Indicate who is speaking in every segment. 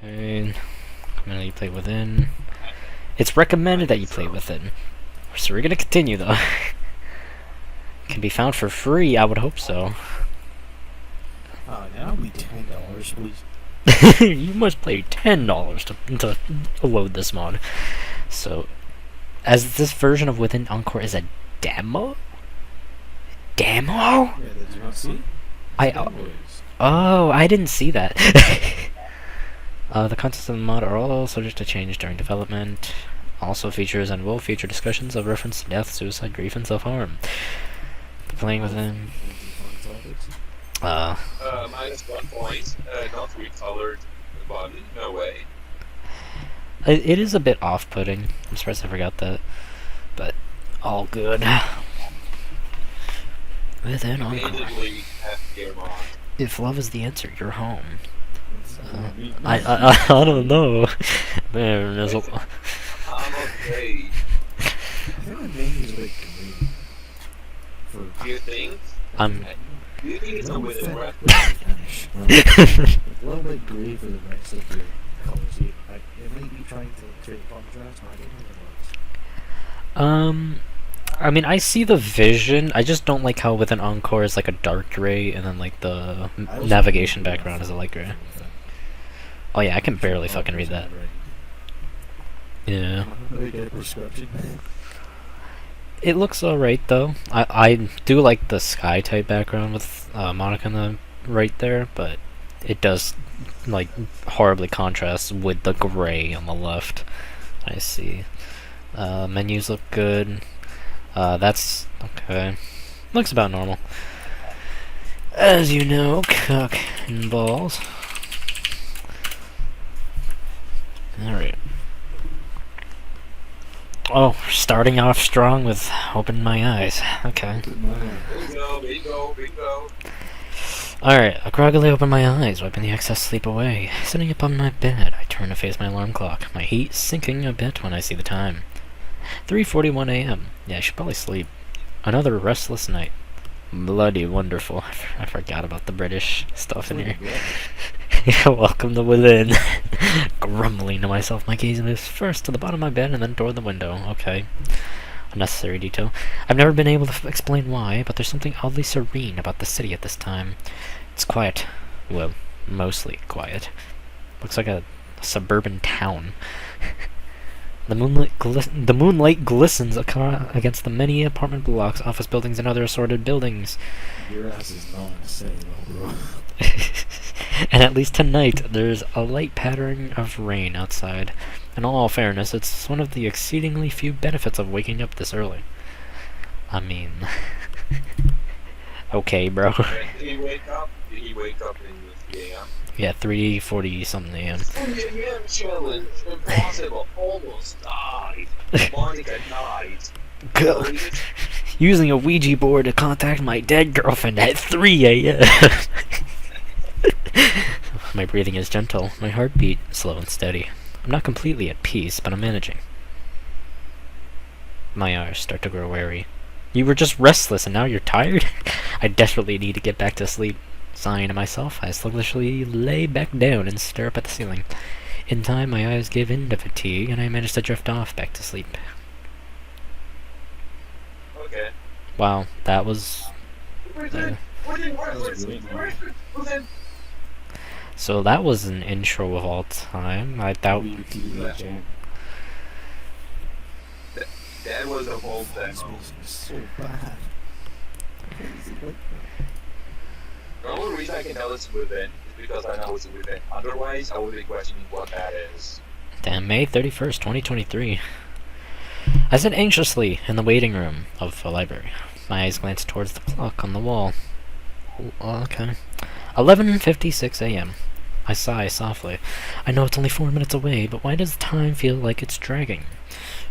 Speaker 1: Okay. Recommended you play within. It's recommended that you play within. So we're gonna continue though. Can be found for free, I would hope so.
Speaker 2: That'll be $10, please.
Speaker 1: You must pay $10 to load this mod. So, as this version of Within Encore is a demo? Demo?
Speaker 2: Yeah, did you not see?
Speaker 1: Oh, I didn't see that. The contents of the mod are all subject to change during development. Also features and will feature discussions of reference to death, suicide, grief, and self-harm. Playing within...
Speaker 3: minus 1 point. Not recolored the body. No way.
Speaker 1: It is a bit off-putting. I'm surprised I forgot that. But, all good. Within Encore.
Speaker 3: Immediately after mod.
Speaker 1: If love is the answer, you're home. I don't know. Man, there's a...
Speaker 3: I'm okay.
Speaker 2: I think my name is like green.
Speaker 3: Do you think? Do you think it's a within rep?
Speaker 2: A little bit gray for the rest of the colors. It may be trying to create contrast, but I don't know what it was.
Speaker 1: I mean, I see the vision. I just don't like how Within Encore is like a dark gray, and then like the navigation background is a light gray. Oh yeah, I can barely fucking read that. Yeah. It looks alright though. I do like the sky type background with Monika on the right there, but it does like horribly contrast with the gray on the left. I see. Menus look good. That's okay. Looks about normal. As you know, cock and balls. Alright. Oh, starting off strong with Open My Eyes. Okay.
Speaker 3: Bingo.
Speaker 1: Alright, I groggily open my eyes, wiping the excess sleep away. Sitting up on my bed, I turn to face my alarm clock, my heat sinking a bit when I see the time. 3:41 a.m. Yeah, I should probably sleep. Another restless night. Bloody wonderful. I forgot about the British stuff in here. Welcome to Within. Grumbling to myself, my gaze moves first to the bottom of my bed and then toward the window. Okay. Unnecessary detail. I've never been able to explain why, but there's something oddly serene about the city at this time. It's quiet. Well, mostly quiet. Looks like a suburban town. The moonlight glistens against the many apartment blocks, office buildings, and other assorted buildings.
Speaker 2: Your ass is not saying well, bro.
Speaker 1: And at least tonight, there's a light pattering of rain outside. In all fairness, it's one of the exceedingly few benefits of waking up this early. I mean... okay, bro.
Speaker 3: Did he wake up? Did he wake up in the AM?
Speaker 1: Yeah, 3:40 something a.m.
Speaker 3: 3 AM challenge. Impossible. Almost died. Monika died.
Speaker 1: Go. Using a Ouija board to contact my dead girlfriend at 3 a.m. My breathing is gentle, my heartbeat slow and steady. I'm not completely at peace, but I'm managing. My eyes start to grow wary. You were just restless and now you're tired? I desperately need to get back to sleep. Sighing to myself, I sluggishly lay back down and stare up at the ceiling. In time, my eyes give in to fatigue, and I manage to drift off back to sleep.
Speaker 3: Okay.
Speaker 1: Wow, that was... So that was an intro of all time. I doubt...
Speaker 3: That was a whole demo.
Speaker 2: So bad.
Speaker 3: The only reason I can tell it's within is because I know it's within. Otherwise, I would be questioning what that is.
Speaker 1: Damn, May 31st, 2023. I sit anxiously in the waiting room of a library. My eyes glance towards the clock on the wall. Okay. 11:56 a.m. I sigh softly. I know it's only 4 minutes away, but why does time feel like it's dragging?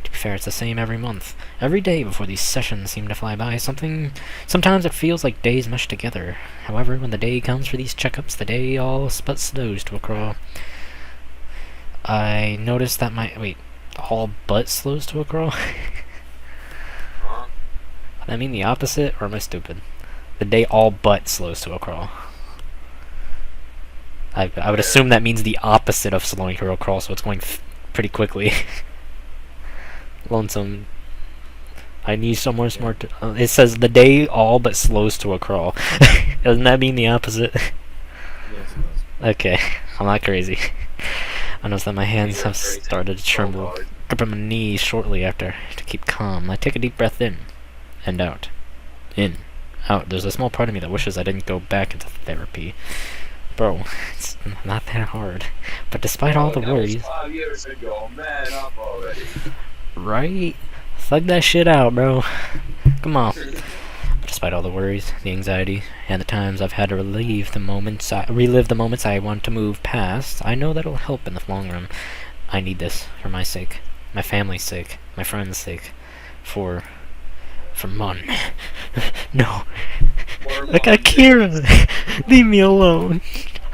Speaker 1: To be fair, it's the same every month. Every day before these sessions seem to fly by. Sometimes it feels like days mesh together. However, when the day comes for these checkups, the day all but slows to a crawl. I notice that all but slows to a crawl? I mean the opposite, or am I stupid? The day all but slows to a crawl. I would assume that means the opposite of slowing to a crawl, so it's going pretty quickly. Lonesome. I need somewhere smart to... it says the day all but slows to a crawl. Doesn't that mean the opposite?
Speaker 2: Yes, it does.
Speaker 1: Okay, I'm not crazy. I notice that my hands have started to tremble. Gripping my knees shortly after to keep calm. I take a deep breath in and out. In. Out. There's a small part of me that wishes I didn't go back into therapy. Bro, it's not that hard. But despite all the worries...
Speaker 3: 5 years ago, man up already.
Speaker 1: Right? Thug that shit out, bro. Come on. Despite all the worries, the anxiety, and the times I've had to relive the moments I want to move past, I know that it'll help in the long run. I need this for my sake, my family's sake, my friends' sake, for Mon. No. I got Kira! Leave me alone!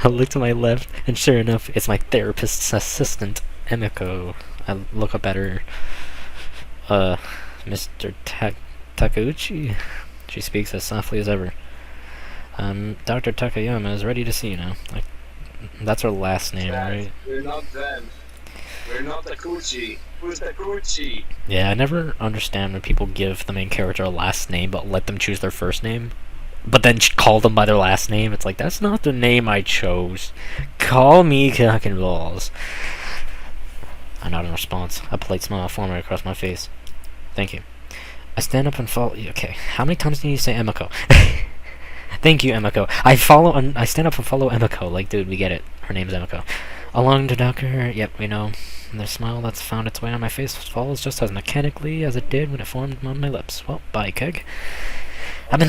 Speaker 1: I look to my left, and sure enough, it's my therapist's assistant, Emiko. I look up at her. Mr. Takeuchi? She speaks as softly as ever. Dr. Takayama is ready to see you now. Like, that's her last name, right?
Speaker 3: We're not them. We're not Takuchi. Who's Takuchi?
Speaker 1: Yeah, I never understand when people give the main character a last name but let them choose their first name. But then call them by their last name. It's like, that's not the name I chose. Call me cock and balls. I nod in response. A polite smile forming across my face. Thank you. I stand up and follow. Okay, how many times do you say Emiko? Thank you, Emiko. I stand up and follow Emiko. Like, dude, we get it. Her name's Emiko. Along to Doctor. Yep, we know. And the smile that's found its way on my face follows just as mechanically as it did when it formed on my lips. Well, bye, Keg. I've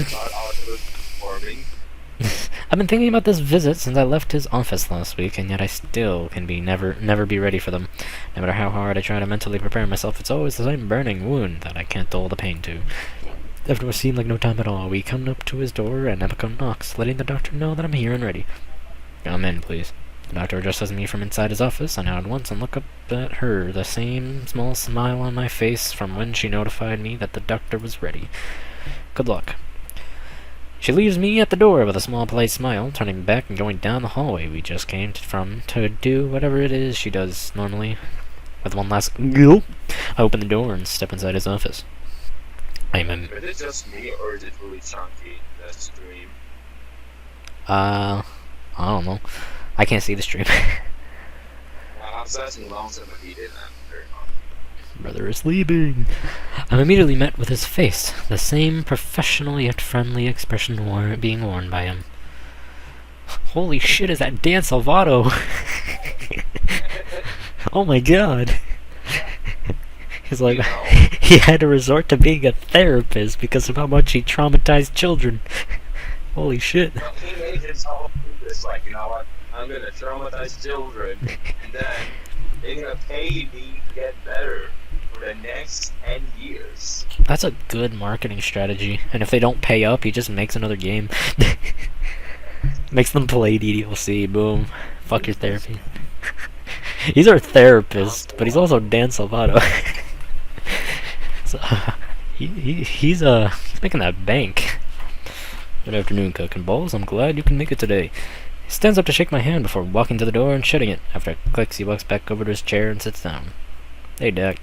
Speaker 1: been thinking about this visit since I left his office last week, and yet I still can never be ready for them. No matter how hard I try to mentally prepare myself, it's always the same burning wound that I can't dull the pain to. After what seemed like no time at all, we come up to his door, and Emiko knocks, letting the doctor know that I'm here and ready. Come in, please. The doctor addresses me from inside his office. I nod once and look up at her, the same small smile on my face from when she notified me that the doctor was ready. Good luck. She leaves me at the door with a small polite smile, turning back and going down the hallway we just came from to do whatever it is she does normally. With one last gulp, I open the door and step inside his office.
Speaker 3: Is it just me, or is it really chunky, that stream?
Speaker 1: I don't know. I can't see the stream.
Speaker 3: I'm searching Lonesome if he didn't answer.
Speaker 1: Brother is sleeping. I'm immediately met with his face, the same professional yet friendly expression being worn by him. Holy shit, is that Dan Salvato? Oh my god. He's like, he had to resort to being a therapist because of how much he traumatized children. Holy shit.
Speaker 3: He made himself do this, like, you know what? I'm gonna traumatize children, and then they're gonna pay me to get better for the next 10 years.
Speaker 1: That's a good marketing strategy. And if they don't pay up, he just makes another game. Makes them play DLC. Boom. Fuck your therapy. He's our therapist, but he's also Dan Salvato. So, he's making that bank. Good afternoon, Cook and Balls. I'm glad you can make it today. He stands up to shake my hand before walking to the door and shutting it. After it clicks, he walks back over to his chair and sits down. Hey, Doc.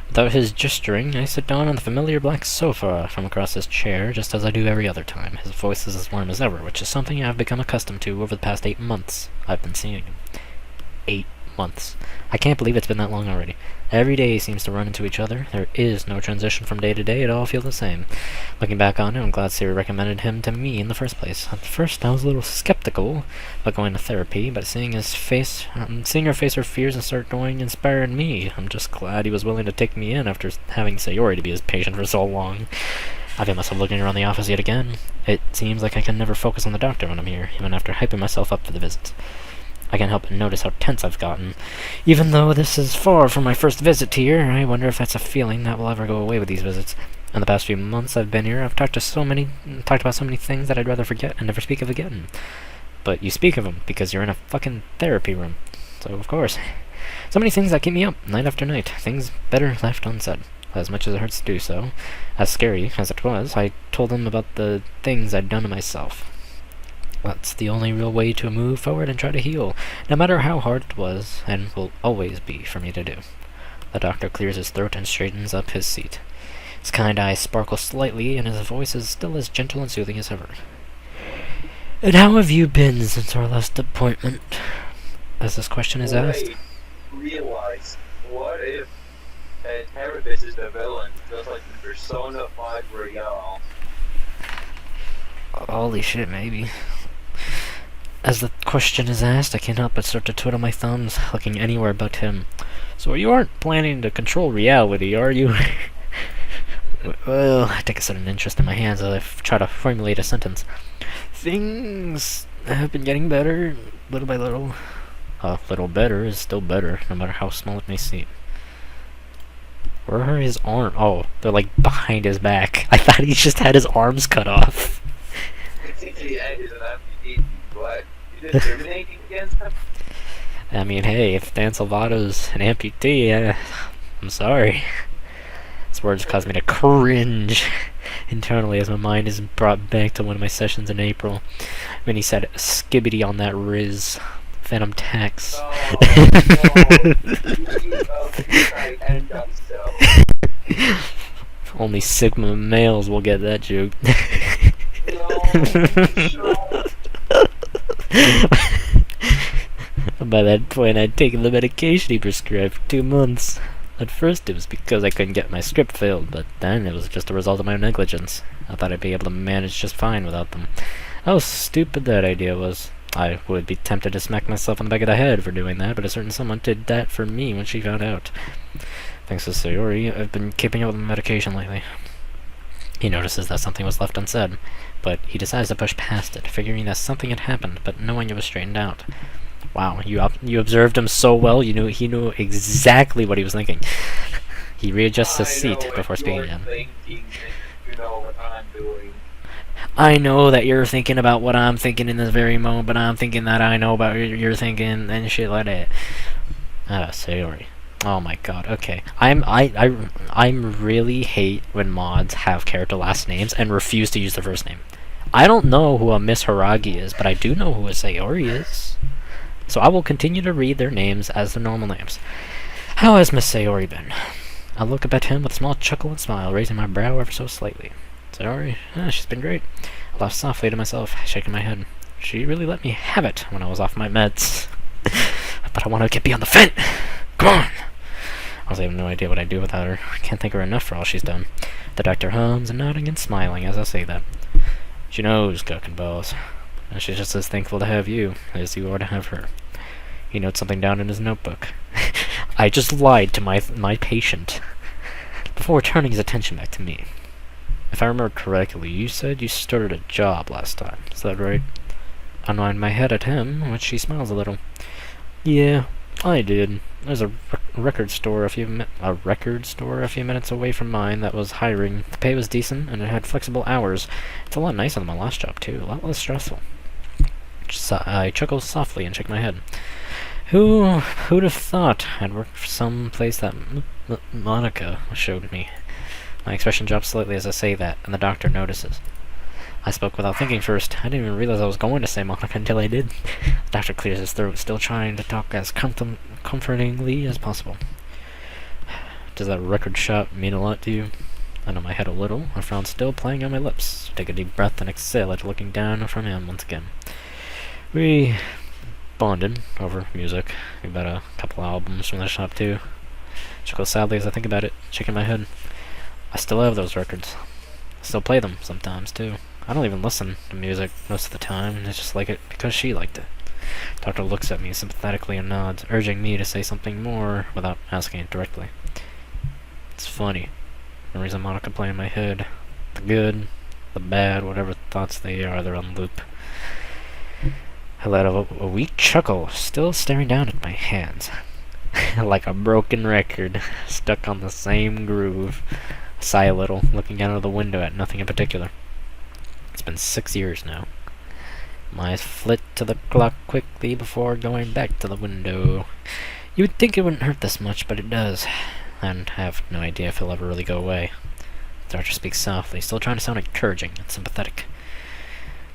Speaker 1: Without his gesturing, I sit down on the familiar black sofa from across his chair, just as I do every other time. His voice is as warm as ever, which is something I've become accustomed to over the past 8 months I've been seeing him. 8 months. I can't believe it's been that long already. Every day seems to run into each other. There is no transition from day to day. It all feels the same. Looking back on it, I'm glad Siri recommended him to me in the first place. At first, I was a little skeptical about going to therapy, but seeing her face her fears and start going inspired me. I'm just glad he was willing to take me in after having Sayori to be his patient for so long. I feel myself looking around the office yet again. It seems like I can never focus on the doctor when I'm here, even after hyping myself up for the visits. I can't help but notice how tense I've gotten. Even though this is far from my first visit here, I wonder if that's a feeling that will ever go away with these visits. In the past few months I've been here, I've talked about so many things that I'd rather forget and never speak of again. But you speak of them because you're in a fucking therapy room. So of course. So many things that keep me up, night after night. Things better left unsaid. As much as it hurts to do so, as scary as it was, I told them about the things I'd done to myself. That's the only real way to move forward and try to heal, no matter how hard it was, and will always be for me to do. The doctor clears his throat and straightens up his seat. His kind eyes sparkle slightly, and his voice is still as gentle and soothing as ever. "And how have you been since our last appointment?" As this question is asked.
Speaker 3: Realize, what if a therapist is the villain, just like the Persona 5 Royale?
Speaker 1: Holy shit, maybe. As the question is asked, I can't help but start to twiddle my thumbs, looking anywhere but him. "So you aren't planning to control reality, are you?" Well, I take a sudden interest in my hands as I try to formulate a sentence. "Things have been getting better, little by little." A little better is still better, no matter how small it may seem. Where are his arms? Oh, they're like behind his back. I thought he just had his arms cut off.
Speaker 3: The end is an amputee, but you discriminating against him?
Speaker 1: I mean, hey, if Dan Salvato's an amputee, I'm sorry. His words caused me to cringe internally as my mind is brought back to one of my sessions in April when he said "skibbity" on that Riz Phantom Tax. Only Sigma males will get that joke. By that point, I'd taken the medication he prescribed for 2 months. At first, it was because I couldn't get my script filled, but then it was just a result of my negligence. I thought I'd be able to manage just fine without them. How stupid that idea was. I would be tempted to smack myself on the back of the head for doing that, but a certain someone did that for me when she found out. Thanks to Sayori, I've been keeping up with my medication lately. He notices that something was left unsaid, but he decides to push past it, figuring that something had happened, but knowing it was straightened out. Wow, you observed him so well, he knew exactly what he was thinking. He readjusts his seat before speaking again.
Speaker 3: You know what I'm doing.
Speaker 1: "I know that you're thinking about what I'm thinking in this very moment, but I'm thinking that I know about what you're thinking and shit like that." Sayori. Oh my god, okay. I'm really hate when mods have character last names and refuse to use the first name. I don't know who a Miss Haragi is, but I do know who a Sayori is. So I will continue to read their names as their normal names. "How has Miss Sayori been?" I look up at him with a small chuckle and smile, raising my brow ever so slightly. "Sayori? She's been great." I laugh softly to myself, shaking my head. She really let me have it when I was off my meds. But I want to get beyond the vent! Come on! I also have no idea what I'd do without her. I can't thank her enough for all she's done. The doctor hums and nodding and smiling as I say that. "She knows, Guck and Balls. And she's just as thankful to have you as you are to have her." He notes something down in his notebook. I just lied to my patient before turning his attention back to me. "If I remember correctly, you said you started a job last time. Is that right?" I nod my head at him, which he smiles a little. "Yeah, I did. There's a record store a few minutes away from mine that was hiring. The pay was decent, and it had flexible hours. It's a lot nicer than my last job, too. A lot less stressful." I chuckle softly and shake my head. Who'd have thought I'd work for some place that Monika showed me? My expression drops slightly as I say that, and the doctor notices. I spoke without thinking first. I didn't even realize I was going to say Monika until I did. The doctor clears his throat, still trying to talk as comfortingly as possible. "Does that record shop mean a lot to you?" I know my head a little, a frown still playing on my lips. Take a deep breath and exhale after looking down from him once again. We bonded over music. We bought a couple albums from the shop too. Chuckle sadly as I think about it, shaking my head. I still have those records. I still play them sometimes too. I don't even listen to music most of the time, and I just like it because she liked it. Doctor looks at me sympathetically and nods, urging me to say something more without asking it directly. It's funny. Memories of Monika play in my head. The good, the bad, whatever thoughts they are, they're on loop. I let out a weak chuckle, still staring down at my hands. Like a broken record, stuck on the same groove. I sigh a little, looking out of the window at nothing in particular. It's been 6 years now. My eyes flit to the clock quickly before going back to the window. You would think it wouldn't hurt this much, but it does. And I have no idea if it'll ever really go away. The doctor speaks softly, still trying to sound encouraging and sympathetic.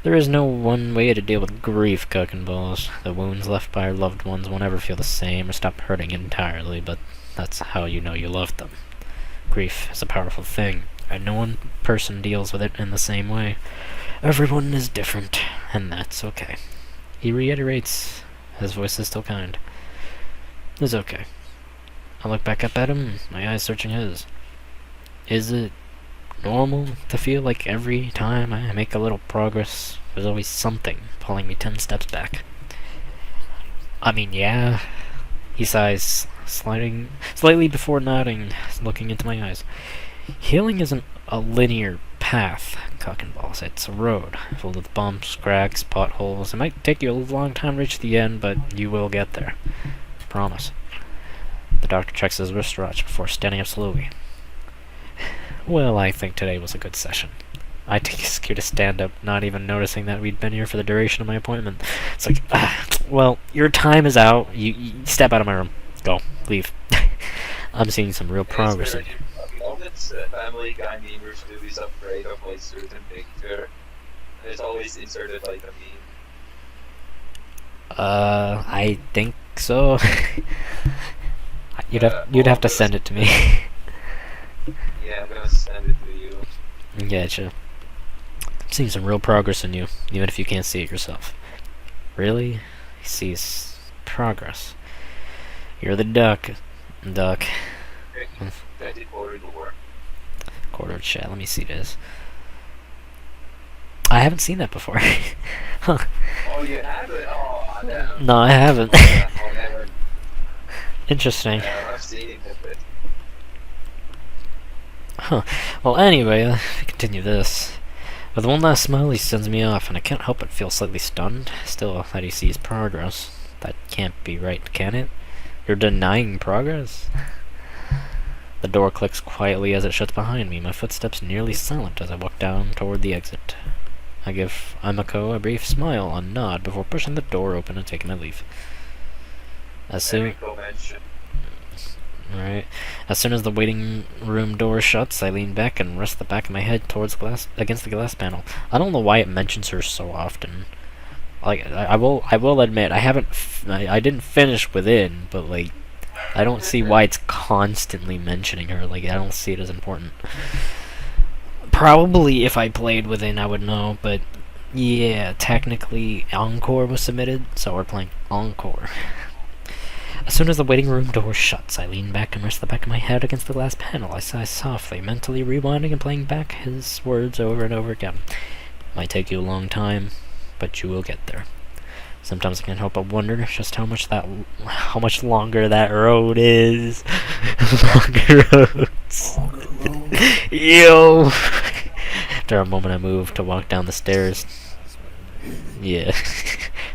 Speaker 1: There is no one way to deal with grief, cock and balls. The wounds left by our loved ones won't ever feel the same or stop hurting entirely, but that's how you know you loved them. Grief is a powerful thing, and no one person deals with it in the same way. Everyone is different, and that's okay. He reiterates. His voice is still kind. It's okay. I look back up at him, my eyes searching his. Is it normal to feel like every time I make a little progress, there's always something pulling me 10 steps back? I mean, yeah. He sighs, slightly before nodding, looking into my eyes. Healing isn't a linear path, cock and balls. It's a road, filled with bumps, cracks, potholes. It might take you a long time to reach the end, but you will get there. Promise. The doctor checks his wristwatch before standing up slowly. Well, I think today was a good session. I take his cue to stand up, not even noticing that we'd been here for the duration of my appointment. It's like, well, your time is out. You step out of my room. Go. Leave. I'm seeing some real progress in you.
Speaker 3: Moments, family guy memers do is afraid of a certain picture. It's always inserted like a meme.
Speaker 1: I think so. You'd have to send it to me.
Speaker 3: Yeah, I'm gonna send it to you.
Speaker 1: Gotcha. I'm seeing some real progress in you, even if you can't see it yourself. Really? He sees progress. You're the duck. Duck.
Speaker 3: I did order the work.
Speaker 1: Quarter chat. Let me see this. I haven't seen that before. Huh.
Speaker 3: Oh, you haven't? Oh, damn.
Speaker 1: No, I haven't.
Speaker 3: Oh, never.
Speaker 1: Interesting.
Speaker 3: Yeah, I've seen it, but...
Speaker 1: Huh. Well, anyway, we continue this. With one last smile, he sends me off, and I can't help but feel slightly stunned. Still, that he sees progress. That can't be right, can it? You're denying progress? The door clicks quietly as it shuts behind me, my footsteps nearly silent as I walk down toward the exit. I give Amako a brief smile and nod before pushing the door open and taking my leave. As soon as the waiting room door shuts, I lean back and rest the back of my head towards against the glass panel. I don't know why it mentions her so often. Like, I will admit, I didn't finish Within, but like, I don't see why it's constantly mentioning her. Like, I don't see it as important. Probably if I played Within, I would know, but yeah, technically Encore was submitted, so we're playing Encore. As soon as the waiting room door shuts, I lean back and rest the back of my head against the glass panel. I sigh softly, mentally rewinding and playing back his words over and over again. Might take you a long time, but you will get there. Sometimes I can't help but wonder just how much longer that road is. Longer roads. Yo. After a moment, I move to walk down the stairs. Yeah.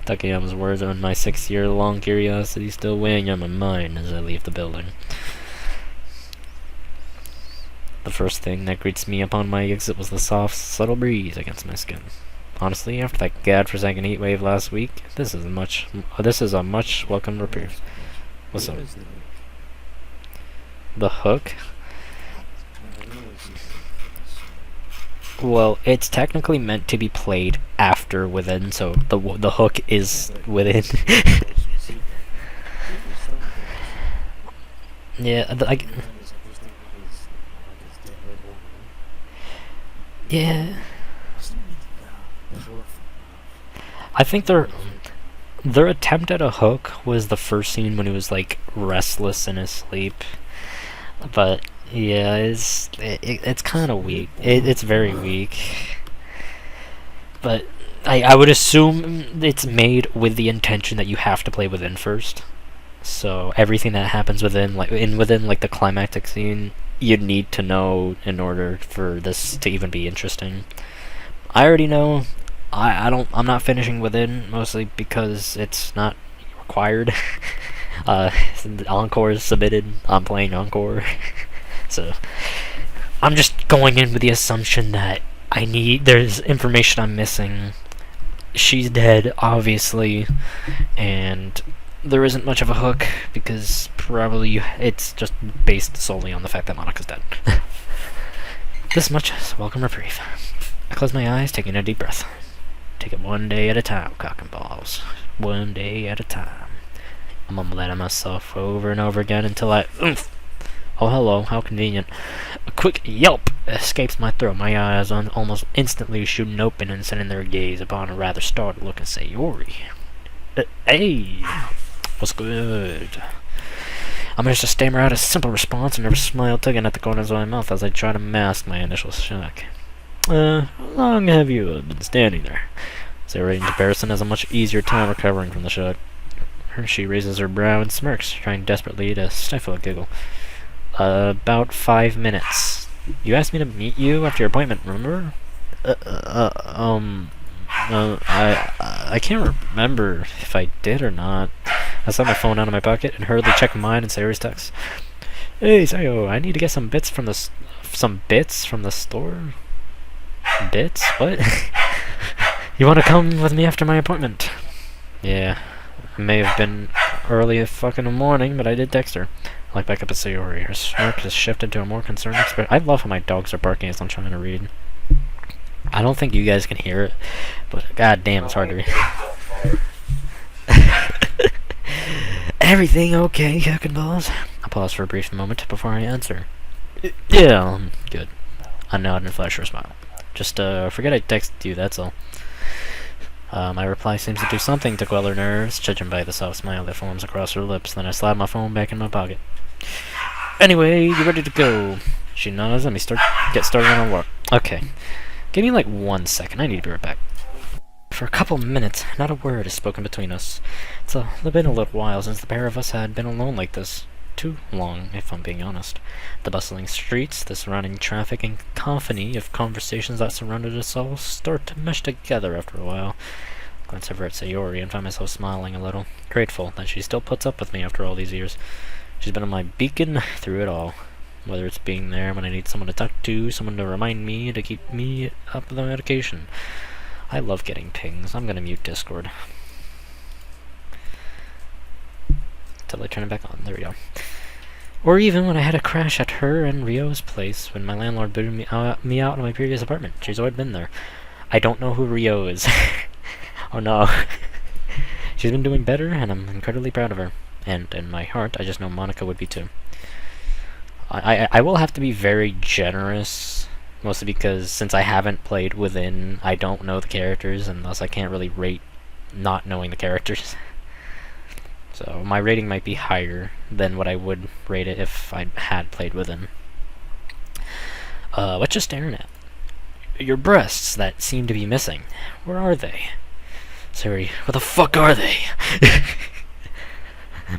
Speaker 1: Takayama's words and my 6-year-long curiosity still weighing on my mind as I leave the building. The first thing that greets me upon my exit was the soft, subtle breeze against my skin. Honestly, after that godforsaken heat wave last week, this is a much welcome reprieve. What's up? The hook? Well, it's technically meant to be played after Within, so the hook is Within. Yeah, yeah. I think their attempt at a hook was the first scene when he was like restless in his sleep, but yeah, it's kind of weak. It's very weak, but I would assume it's made with the intention that you have to play Within first. So everything that happens within the climactic scene, you need to know in order for this to even be interesting. I already know. I'm not finishing Within, mostly because it's not required. Encore is submitted. I'm playing Encore. So I'm just going in with the assumption that there's information I'm missing. She's dead, obviously, and there isn't much of a hook because probably it's just based solely on the fact that Monika's dead. This much is welcome reprieve. I close my eyes, taking a deep breath. Take it one day at a time, cock and balls. One day at a time. I'm mumbling to myself over and over again until I... Oomph! Oh, hello, how convenient. A quick yelp escapes my throat, my eyes almost instantly shooting open and sending their gaze upon a rather startled-looking Sayori. Hey! What's good? I managed to stammer out a simple response and never smiled, tugging at the corners of my mouth as I try to mask my initial shock. How long have you been standing there? Sayori, in comparison, has a much easier time recovering from the shock. She raises her brow and smirks, trying desperately to stifle a giggle. About 5 minutes. You asked me to meet you after your appointment, remember? I can't remember if I did or not. I set my phone out of my pocket and hurriedly checked mine and Sayori's text. Hey, Sayo, I need to get some bits from the store? Bits? What? You want to come with me after my appointment? Yeah. It may have been early as fuck in the morning, but I did text her. I look back up at Sayori. Her smirk has shifted to a more concerned expression. I love how my dogs are barking as I'm trying to read. I don't think you guys can hear it, but goddamn, it's hard to read. Everything okay, cock and balls? I pause for a brief moment before I answer. Yeah, good. I nod and flash her a smile. Just, forget I texted you, that's all. My reply seems to do something to quell her nerves, judging by the soft smile that forms across her lips. Then I slide my phone back in my pocket. Anyway, you ready to go? She nods. Let me get started on our walk. Okay. Give me like 1 second. I need to be right back. For a couple minutes, not a word is spoken between us. It's been a little while since the pair of us had been alone like this. Too long, if I'm being honest. The bustling streets, the surrounding traffic, and cacophony of conversations that surrounded us all start to mesh together after a while. I glance over at Sayori and find myself smiling a little, grateful that she still puts up with me after all these years. She's been my beacon through it all. Whether it's being there when I need someone to talk to, someone to remind me, to keep me up with the medication. I love getting pings. I'm gonna mute Discord. Till I turn it back on. There we go. Or even when I had a crash at her and Rio's place when my landlord booted me out of my previous apartment. She's always been there. I don't know who Rio is. Oh no. She's been doing better and I'm incredibly proud of her. And in my heart, I just know Monika would be too. I will have to be very generous, mostly because since I haven't played Within, I don't know the characters, and thus I can't really rate not knowing the characters. So my rating might be higher than what I would rate it if I had played Within. What you staring at? Your breasts that seem to be missing. Where are they? Sorry, where the fuck are they?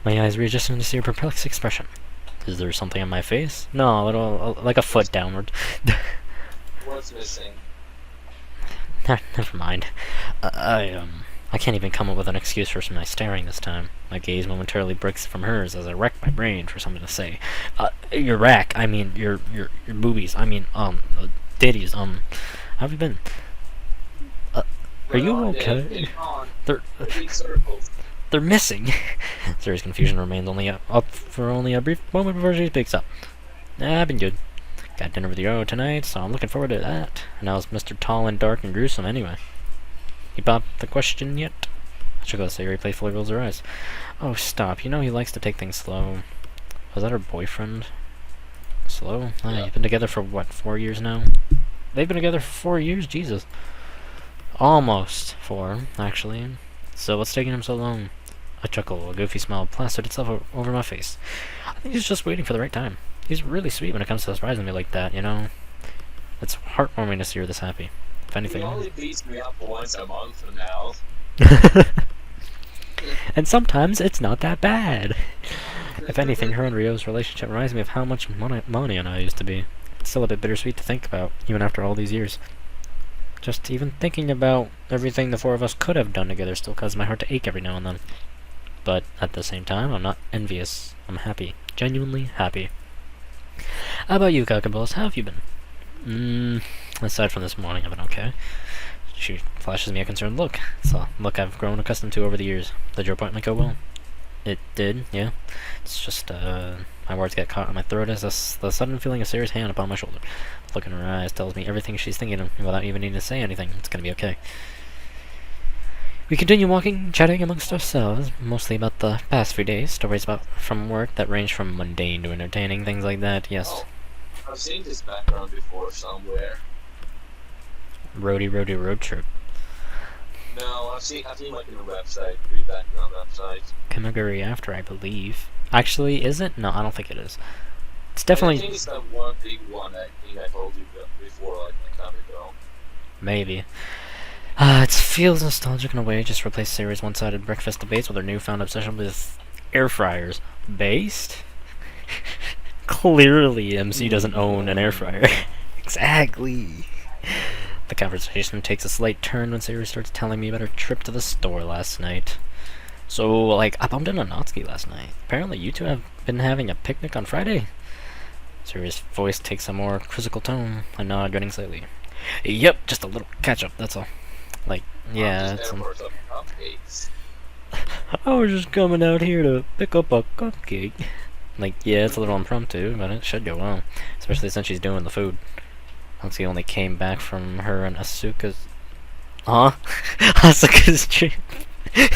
Speaker 1: My eyes readjusting to see a perplexed expression. Is there something on my face? No, a little, like a foot downward.
Speaker 3: What's missing?
Speaker 1: Never mind. I can't even come up with an excuse for my staring this time. My gaze momentarily breaks from hers as I rack my brain for something to say. Your rack, I mean, your boobies, I mean, ditties, how have you been? Are you okay? They're missing. Sarah's confusion remains up for only a brief moment before she speaks up. I've been good. Got dinner with Yo tonight, so I'm looking forward to that. And how's Mr. Tall and Dark and Gruesome anyway? You popped the question yet? Chuckles Sayori playfully rolls her eyes. Oh, stop. You know he likes to take things slow. Was that her boyfriend? Slow?
Speaker 3: Yeah.
Speaker 1: You've been together for, what, 4 years now? They've been together for 4 years? Jesus. Almost 4, actually. So what's taking him so long? A chuckle, a goofy smile plastered itself over my face. I think he's just waiting for the right time. He's really sweet when it comes to surprising me like that, you know? It's heartwarming to see her this happy. If anything.
Speaker 3: He only beats me up once a month from now.
Speaker 1: And sometimes it's not that bad. If anything, her and Rio's relationship reminds me of how much Moni and I used to be. It's still a bit bittersweet to think about, even after all these years. Just even thinking about everything the four of us could have done together still causes my heart to ache every now and then. But at the same time, I'm not envious. I'm happy. Genuinely happy. How about you, Cockaballs? How have you been? Aside from this morning, I've been okay. She flashes me a concerned look. It's a look I've grown accustomed to over the years. Did your appointment go well? It did, yeah. It's just, my words get caught in my throat as the sudden feeling of Sarah's hand upon my shoulder. The look in her eyes tells me everything she's thinking of without even needing to say anything. It's gonna be okay. We continue walking, chatting amongst ourselves, mostly about the past few days, stories about from work that range from mundane to entertaining, things like that, yes.
Speaker 3: Oh, I've seen this background before somewhere.
Speaker 1: Roadie road trip.
Speaker 3: No, I've seen like in a website, the background website.
Speaker 1: Kamiguri After, I believe. Actually, is it? No, I don't think it is. It's
Speaker 3: I
Speaker 1: definitely...
Speaker 3: think it's that one big one I think I told you before, like a time ago.
Speaker 1: Maybe. It feels nostalgic in a way. Just replace Sarah's one-sided breakfast debates with her newfound obsession with air fryers. Based? Clearly, MC doesn't own an air fryer. Exactly. The conversation takes a slight turn when Sarah starts telling me about her trip to the store last night. So, like, I bumped into Natsuki last night. Apparently, you two have been having a picnic on Friday. Sarah's voice takes a more quizzical tone. I nod, grinning slightly. Yep, just a little catch-up, that's all. Like, yeah, it's
Speaker 3: cupcakes.
Speaker 1: I was just coming out here to pick up a cupcake. Like, yeah, it's a little impromptu, but it should go well. Especially since she's doing the food. Natsuki only came back from her and Asuka's... Huh? Asuka's trip.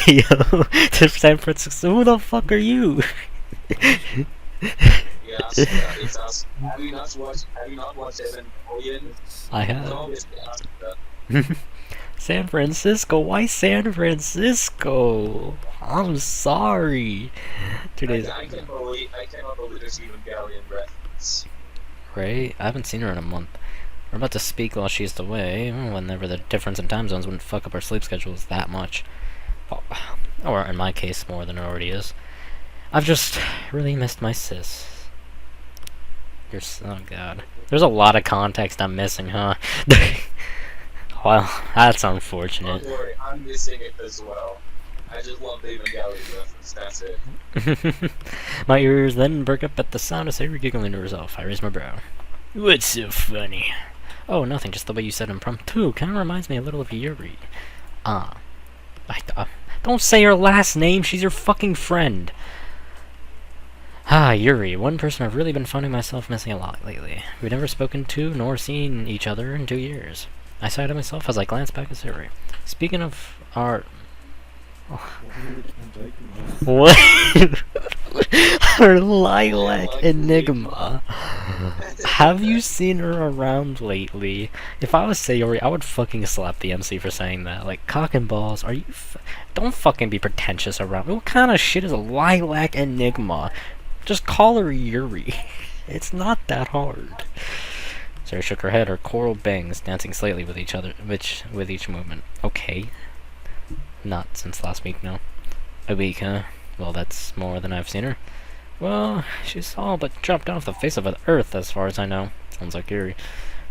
Speaker 1: Yo, to San Francisco. Who the fuck are you?
Speaker 3: Yeah, it's us. Have you not watched Evangelion?
Speaker 1: I have. San Francisco? Why San Francisco? I'm sorry. 2 days.
Speaker 3: I cannot believe there's Evangelion reference.
Speaker 1: Right? I haven't seen her in a month. We're about to speak while she's away, whenever the difference in time zones wouldn't fuck up our sleep schedules that much. Or, in my case, more than it already is. I've just really missed my sis. Oh god. There's a lot of context I'm missing, huh? Well, that's unfortunate.
Speaker 3: Don't worry, I'm missing it as well. I just love the Evangelion reference, that's it.
Speaker 1: My ears then perk up at the sound of Sarah giggling to herself. I raise my brow. What's so funny? Oh, nothing, just the way you said impromptu. Kinda reminds me a little of Yuri. Don't say her last name, she's your fucking friend. Yuri, one person I've really been finding myself missing a lot lately. We've never spoken to nor seen each other in 2 years. I sighed to myself as I glanced back at Yuri. Speaking of our... What? Her lilac enigma. Have you seen her around lately? If I was Sayori, I would fucking slap the MC for saying that. Like, cock and balls, are you don't fucking be pretentious around. What kind of shit is a lilac enigma? Just call her Yuri. It's not that hard. Sarah shook her head, her coral bangs dancing slightly with with each movement. Okay. Not since last week, no. A week, huh? Well, that's more than I've seen her. Well, she's all but dropped off the face of the earth, as far as I know. Sounds like Yuri.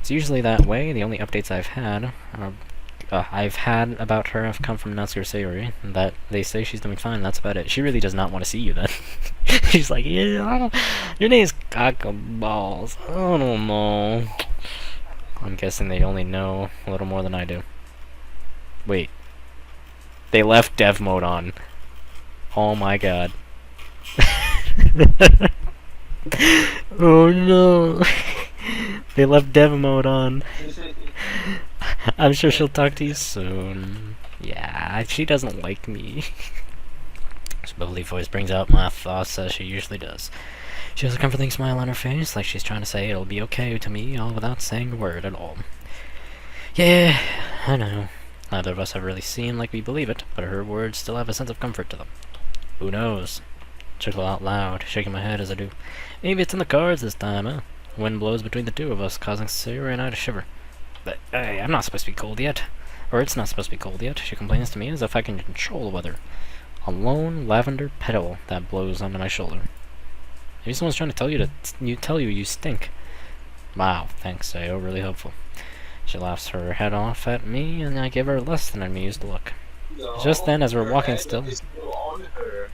Speaker 1: It's usually that way. The only updates I've had about her have come from Natsuki or Sayori, and that they say she's doing fine. That's about it. She really does not want to see you then. She's like, yeah, your name's cock and balls. I don't know. I'm guessing they only know a little more than I do. Wait. They left dev mode on. Oh my god. Oh no. They left dev mode on. I'm sure she'll talk to you soon. Yeah, she doesn't like me. Her bubbly voice brings out my thoughts as she usually does. She has a comforting smile on her face, like she's trying to say it'll be okay to me, all without saying a word at all. Yeah, I know. Neither of us have really seemed like we believe it, but her words still have a sense of comfort to them. Who knows? Chuckle out loud, shaking my head as I do. Maybe it's in the cards this time, huh? Wind blows between the two of us, causing Sarah and I to shiver. But, hey, I'm not supposed to be cold yet. Or it's not supposed to be cold yet, she complains to me as if I can control the weather. A lone lavender petal that blows onto my shoulder. Maybe someone's trying to tell you you stink. Wow, thanks, Sayo, really helpful. She laughs her head off at me, and I give her less than an amused look.
Speaker 3: No,
Speaker 1: Just then, as we're walking still...
Speaker 3: on her.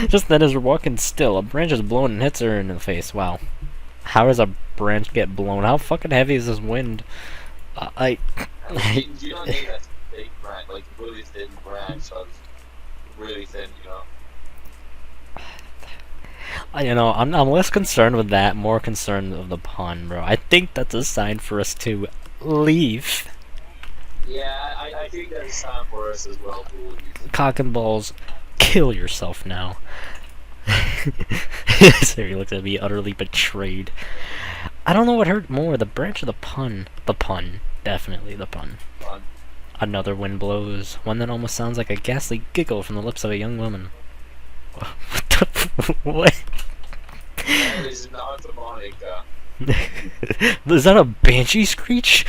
Speaker 1: Just then, as we're walking still, a branch is blown and hits her in the face. Wow. How does a branch get blown? How fucking heavy is this wind?
Speaker 3: I mean, you don't need that big branch, like really thin branch of really thin, you know.
Speaker 1: You know, I'm less concerned with that, more concerned of the pun, bro. I think that's a sign for us to leave.
Speaker 3: Yeah, I think that it's time for us as well, please.
Speaker 1: Cock and balls, kill yourself now. Siri looks at me utterly betrayed. I don't know what hurt more, the branch or the pun. The pun. Definitely the pun.
Speaker 3: Fun.
Speaker 1: Another wind blows, one that almost sounds like a ghastly giggle from the lips of a young woman. What the what?
Speaker 3: That is not the Monika.
Speaker 1: Is that a banshee screech?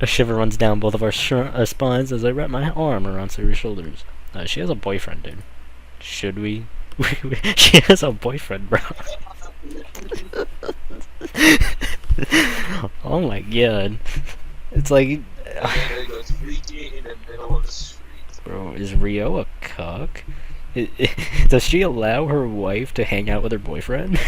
Speaker 1: A shiver runs down both of our spines as I wrap my arm around Siri's shoulders. She has a boyfriend, dude. Should we? She has a boyfriend, bro. Oh my god. It's like...
Speaker 3: And then it goes freaking in the middle of the street.
Speaker 1: Bro, is Rio a cuck? Does she allow her wife to hang out with her boyfriend?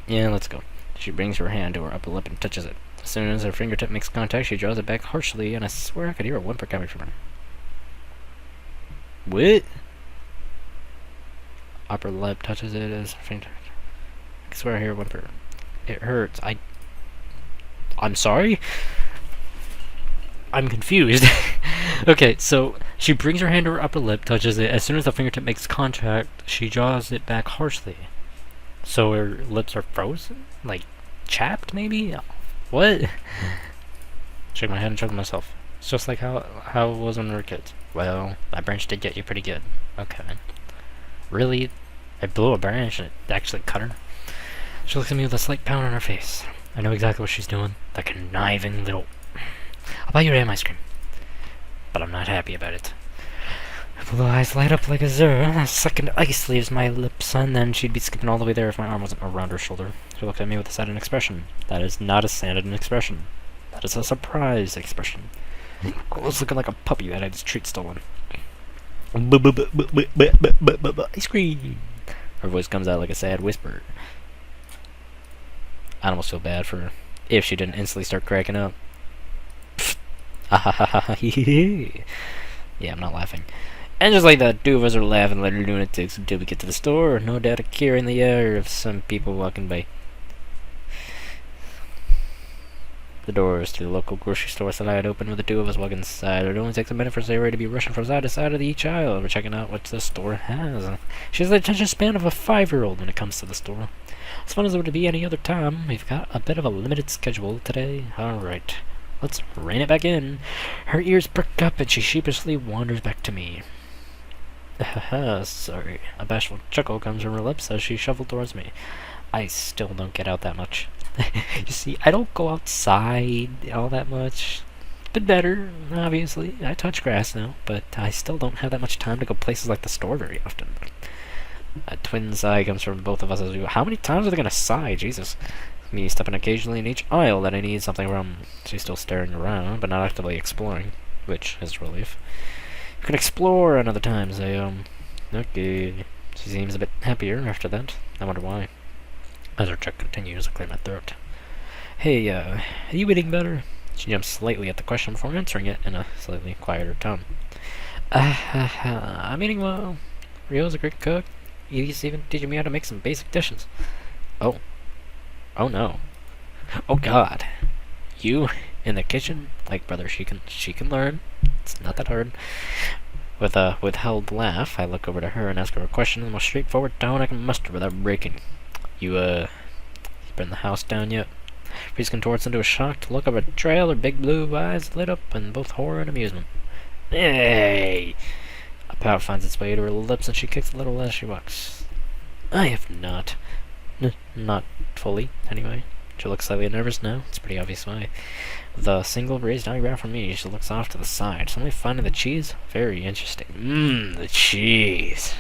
Speaker 1: Yeah, let's go. She brings her hand to her upper lip and touches it. As soon as her fingertip makes contact, she draws it back harshly, and I swear I could hear a whimper coming from her. What? Upper lip touches it as her fingertip. I swear I hear a whimper. It hurts. I'm sorry? I'm confused. Okay, so she brings her hand to her upper lip, touches it. As soon as the fingertip makes contact, she draws it back harshly. So her lips are frozen? Like, chapped, maybe? What? Shake my head and chuckle myself. It's just like how it was when we were kids. Well, that branch did get you pretty good. Okay. Really? I blew a branch and it actually cut her? She looks at me with a slight pound on her face. I know exactly what she's doing. That conniving little... I'll buy you damn ice cream. But I'm not happy about it. Her blue eyes light up like a zero. A second ice leaves my lips, and then she'd be skipping all the way there if my arm wasn't around her shoulder. She looked at me with a saddened expression. That is not a saddened expression. That is a surprised expression. I was looking like a puppy that had his treat stolen. Ice cream! Her voice comes out like a sad whisper. I almost feel bad for her if she didn't instantly start cracking up. Yeah, I'm not laughing. And just like that, two of us are laughing like lunatics until we get to the store. No doubt a cure in the air of some people walking by. The doors to the local grocery store slide open with the two of us walking inside. It only takes a minute for Sarah to be rushing from side to side of each aisle. We're checking out what the store has. She has the attention span of a 5-year-old when it comes to the store. As fun as it would be any other time, we've got a bit of a limited schedule today. Alright, let's rein it back in. Her ears perk up and she sheepishly wanders back to me. Sorry. A bashful chuckle comes from her lips as she shuffled towards me. I still don't get out that much. You see, I don't go outside all that much. It's been better, obviously. I touch grass now, but I still don't have that much time to go places like the store very often. A twin sigh comes from both of us as we go. How many times are they gonna sigh? Jesus. Me stepping occasionally in each aisle that I need something from. She's still staring around, but not actively exploring, which is a relief. You can explore another time, say, okay. She seems a bit happier after that. I wonder why. As our check continues, I clear my throat. Hey, are you eating better? She jumps slightly at the question before answering it in a slightly quieter tone. I'm eating well. Rio's a great cook. He's even teaching me how to make some basic dishes. Oh. Oh no. Oh god. You in the kitchen? Like, brother, she can learn. It's not that hard. With a withheld laugh, I look over to her and ask her a question in the most straightforward tone I can muster without breaking. You burned the house down yet? Freeze contorts into a shocked look of a trail, her big blue eyes lit up in both horror and amusement. Hey! A pout finds its way to her lips and she kicks a little as she walks. I have not. Not fully, anyway. She looks slightly nervous now. It's pretty obvious why. With a single raised eyebrow from me, she looks off to the side. Suddenly finding the cheese? Very interesting. The cheese.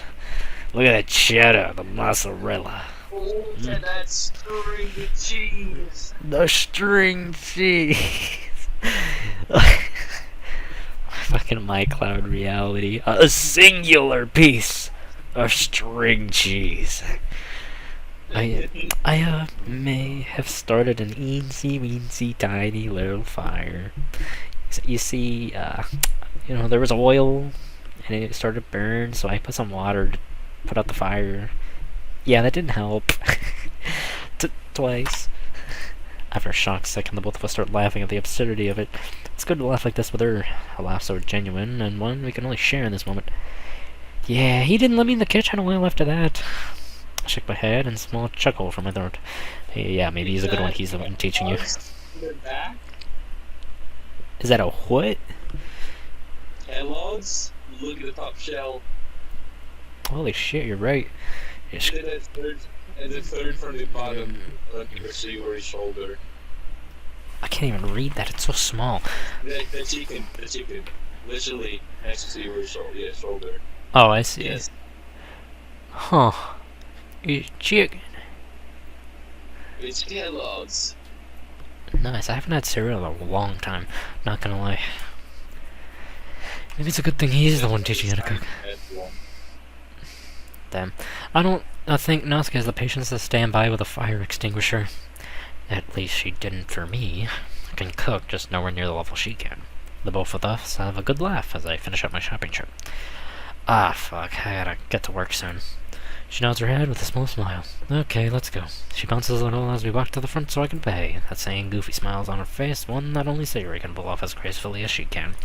Speaker 1: Look at that cheddar, the mozzarella.
Speaker 3: Look at that string cheese.
Speaker 1: The string cheese. Fucking my cloud reality. A singular piece of string cheese. I may have started an eensy tiny little fire. You see, there was oil and it started to burn, so I put some water to put out the fire. Yeah, that didn't help. Twice. After a shocked second, the both of us start laughing at the absurdity of it. It's good to laugh like this with her. A laugh so genuine, and one we can only share in this moment. Yeah, he didn't let me in the kitchen a while after that. I shake my head and a small chuckle from my throat. Hey, yeah, maybe he's a good one. He's the one teaching you. Is that a what?
Speaker 3: Kellogg's? Look at the top shelf.
Speaker 1: Holy shit, you're right.
Speaker 3: And the third from the bottom, so your shoulder.
Speaker 1: I can't even read that, it's so small.
Speaker 3: The chicken. Literally next to your shoulder.
Speaker 1: Oh, I see.
Speaker 3: Yes.
Speaker 1: Huh. It's chicken.
Speaker 3: It's Kellogg's.
Speaker 1: Nice, I haven't had cereal in a long time, not gonna lie. Maybe it's a good thing he's the one teaching you how to cook. Damn. I think Natsuki has the patience to stand by with a fire extinguisher. At least she didn't for me. I can cook, just nowhere near the level she can. The both of us have a good laugh as I finish up my shopping trip. Ah, fuck, I gotta get to work soon. She nods her head with a small smile. Okay, let's go. She bounces a little as we walk to the front so I can pay. That same goofy smiles on her face, one that only Sayori can pull off as gracefully as she can.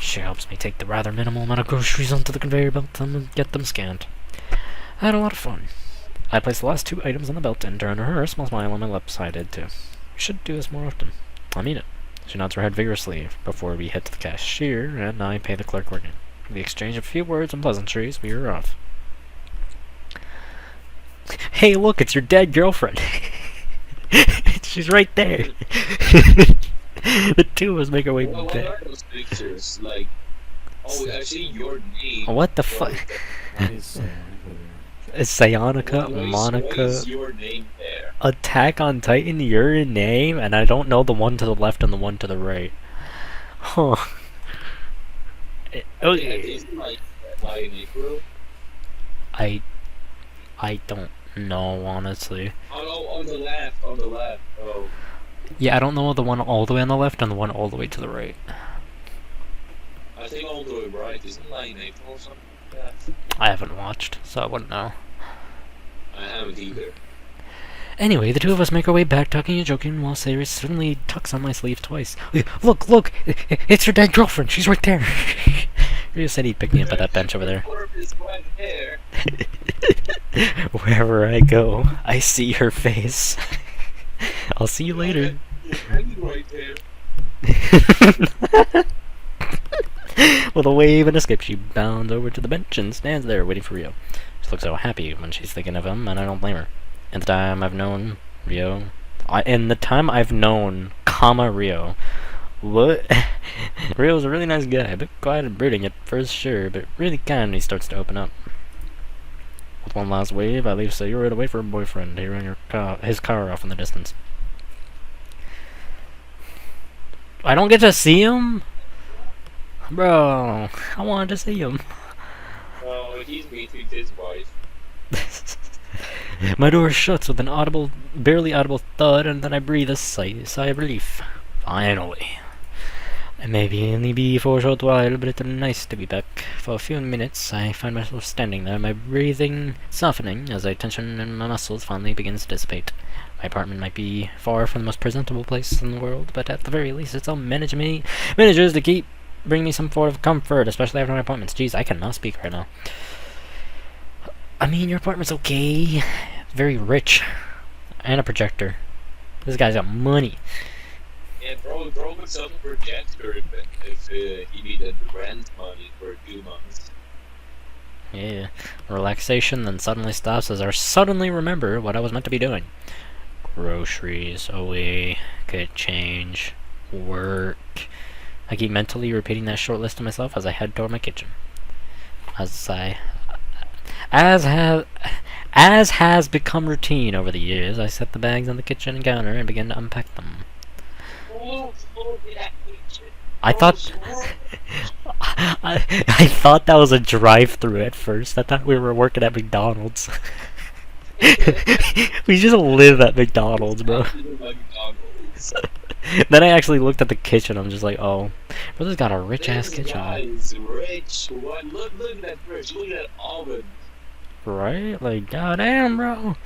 Speaker 1: She helps me take the rather minimal amount of groceries onto the conveyor belt and get them scanned. I had a lot of fun. I placed the last 2 items on the belt and turned to her, a small smile on my lips. I did too. We should do this more often. I mean it. She nods her head vigorously before we head to the cashier, and I pay the clerk working. We exchange a few words and pleasantries. We are off. Hey, look, it's your dead girlfriend. She's right there. The two of us make our way
Speaker 3: What
Speaker 1: back.
Speaker 3: are those pictures? Like, oh, I see your name.
Speaker 1: What the fuck?
Speaker 2: What is
Speaker 1: Is Sayonica,
Speaker 3: Why is
Speaker 1: Monika,
Speaker 3: your name there?
Speaker 1: Attack on Titan, your name, and I don't know the one to the left and the one to the right. Huh. Okay.
Speaker 3: Is it like in April?
Speaker 1: I don't know, honestly.
Speaker 3: Oh no, on the left, Oh.
Speaker 1: Yeah, I don't know the one all the way on the left and the one all the way to the right.
Speaker 3: I think all the way right, isn't it like in April or something like that?
Speaker 1: I haven't watched, so I wouldn't know.
Speaker 3: I haven't either.
Speaker 1: Anyway, the two of us make our way back, talking and joking, while Sayori suddenly tucks on my sleeve twice. Look! It's your dead girlfriend! She's right there! Ryo said he'd pick me up at that bench over there. Wherever I go, I see her face. I'll see you later.
Speaker 3: Right there.
Speaker 1: With a wave and a skip, she bounds over to the bench and stands there waiting for Ryo. She looks so happy when she's thinking of him, and I don't blame her. In the time I've known Ryo, Ryo. What? Ryo's a really nice guy, a bit quiet and brooding at first, sure, but really kind when he starts to open up. With one last wave, I leave Sayori to wait for her boyfriend, hearing his car off in the distance. I don't get to see him? Bro, I wanted to see him.
Speaker 3: Oh, he's meeting his wife.
Speaker 1: My door shuts with an barely audible thud, and then I breathe a sigh of relief. Finally. I may only be for a short while, but it's nice to be back. For a few minutes, I find myself standing there, my breathing softening as the tension in my muscles finally begins to dissipate. My apartment might be far from the most presentable place in the world, but at the very least, it still manages to bring me some sort of comfort, especially after my appointments. Jeez, I cannot speak right now. I mean, your apartment's okay. Very rich. And a projector. This guy's got money.
Speaker 3: Yeah, bro himself a projector if he needed rent money for 2 months.
Speaker 1: Yeah. Relaxation then suddenly stops as I suddenly remember what I was meant to be doing. Groceries, away, get change, work. I keep mentally repeating that short list to myself as I head toward my kitchen. As has become routine over the years, I set the bags on the kitchen counter and begin to unpack them. I thought I thought that was a drive-through at first. I thought we were working at McDonald's. We just live at McDonald's, bro. Then I actually looked at the kitchen. I'm just like, oh, brother's got a rich-ass kitchen.
Speaker 3: Guy's rich. What? Look at that fridge. Look at that oven.
Speaker 1: Right? Like, goddamn, bro.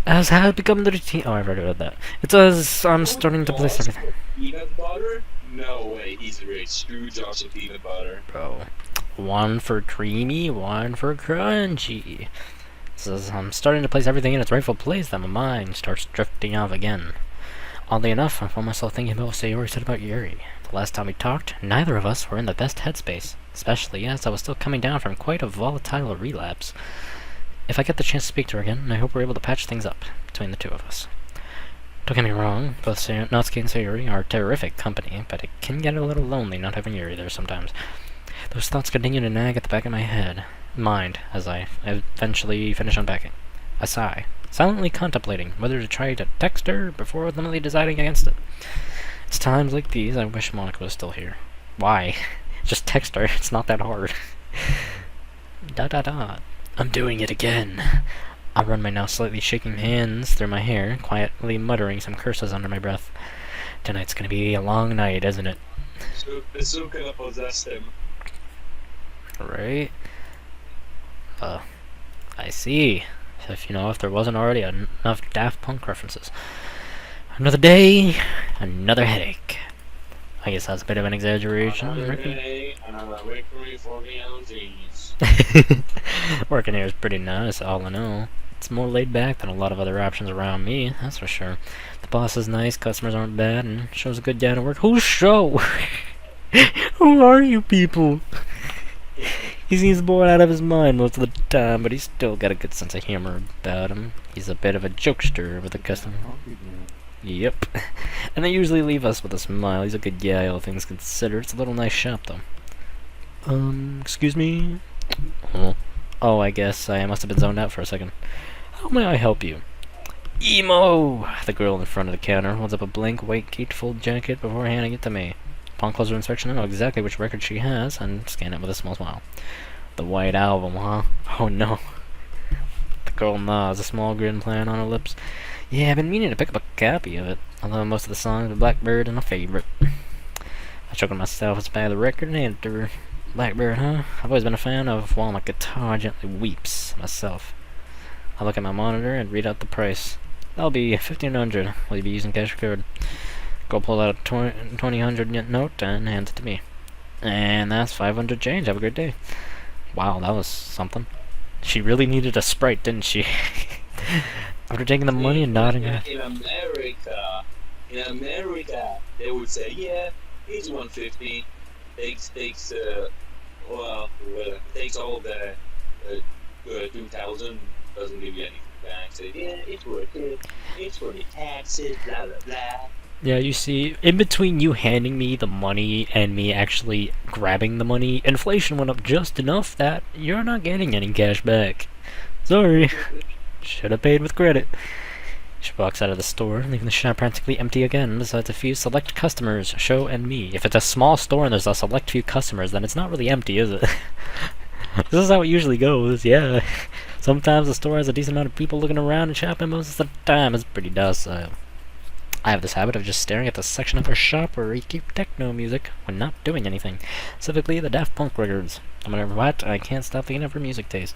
Speaker 1: As had become the routine. Oh, I've already read that. It's as I'm starting to place everything.
Speaker 3: Peanut butter? No way, he's rich. 2 jars of peanut butter.
Speaker 1: Bro. One for creamy, one for crunchy. So as I'm starting to place everything in its rightful place, then my mind starts drifting off again. Oddly enough, I found myself thinking about what Sayori said about Yuri. The last time we talked, neither of us were in the best headspace, especially as I was still coming down from quite a volatile relapse. If I get the chance to speak to her again, I hope we're able to patch things up between the two of us. Don't get me wrong, both Natsuki and Sayori are terrific company, but it can get a little lonely not having Yuri there sometimes. Those thoughts continue to nag at the back of my mind, as I eventually finish unpacking. I sigh, silently contemplating whether to try to text her before ultimately deciding against it. It's times like these I wish Monika was still here. Why? Just text her, it's not that hard. ... I'm doing it again. I run my now slightly shaking hands through my hair, quietly muttering some curses under my breath. Tonight's gonna be a long night, isn't it?
Speaker 3: It's so gonna possess him.
Speaker 1: Right? I see. If there wasn't already enough Daft Punk references. Another day, another headache. I guess that's a bit of an exaggeration.
Speaker 3: Another day, another victory for the LGs.
Speaker 1: Working here is pretty nice, all in all. It's more laid back than a lot of other options around me, that's for sure. The boss is nice, customers aren't bad, and shows a good day to work. Who's show? Who are you people? He seems bored out of his mind most of the time, but he's still got a good sense of humor about him. He's a bit of a jokester with the customer. Yep. And they usually leave us with a smile. He's a good guy, all things considered. It's a little nice shop, though. Excuse me? Oh, I guess I must have been zoned out for a second. How may I help you? Emo! The girl in front of the counter holds up a blank white gatefold jacket before handing it to me. Upon closer inspection, I know exactly which record she has and scan it with a small smile. The White Album, huh? Oh no. The girl nods, a small grin playing on her lips. Yeah, I've been meaning to pick up a copy of it, although most of the songs are Blackbird and a favorite. I chuckled myself as I buy the record and handed it to her. Blackbird, huh? I've always been a fan of While My Guitar Gently Weeps, myself. I look at my monitor and read out the price. That'll be $1,500. Will you be using cash or card? Go pull out a 2000 note and hands it to me. And that's 500 change. Have a great day. Wow, that was something. She really needed a Sprite, didn't she? After taking the money and nodding her.
Speaker 3: In America, they would say, yeah, it's 150. Takes all of the 2000, doesn't give you anything back. So yeah, it's worth it. It's for the taxes, blah blah blah.
Speaker 1: Yeah, you see, in between you handing me the money and me actually grabbing the money, inflation went up just enough that you're not getting any cash back. Sorry. Should have paid with credit. She walks out of the store, leaving the shop practically empty again, besides a few select customers, Show and me. If it's a small store and there's a select few customers, then it's not really empty, is it? This is how it usually goes, yeah. Sometimes the store has a decent amount of people looking around and shopping, most of the time it's pretty docile. I have this habit of just staring at the section of our shop where we keep techno music when not doing anything, specifically the Daft Punk records. No matter what, I can't stop thinking of her music taste.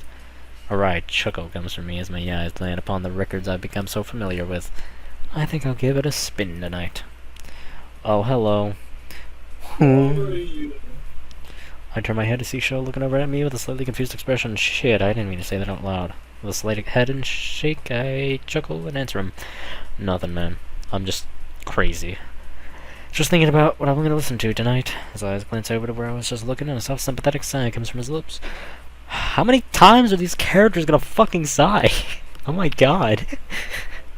Speaker 1: A wry chuckle comes from me as my eyes land upon the records I've become so familiar with. I think I'll give it a spin tonight. Oh, hello. I turn my head to see Sho looking over at me with a slightly confused expression. Shit, I didn't mean to say that out loud. With a slight head and shake, I chuckle and answer him. Nothing, man. I'm just crazy. Just thinking about what I'm going to listen to tonight. His eyes glance over to where I was just looking, and a soft, sympathetic sigh comes from his lips. How many times are these characters going to fucking sigh? Oh my god.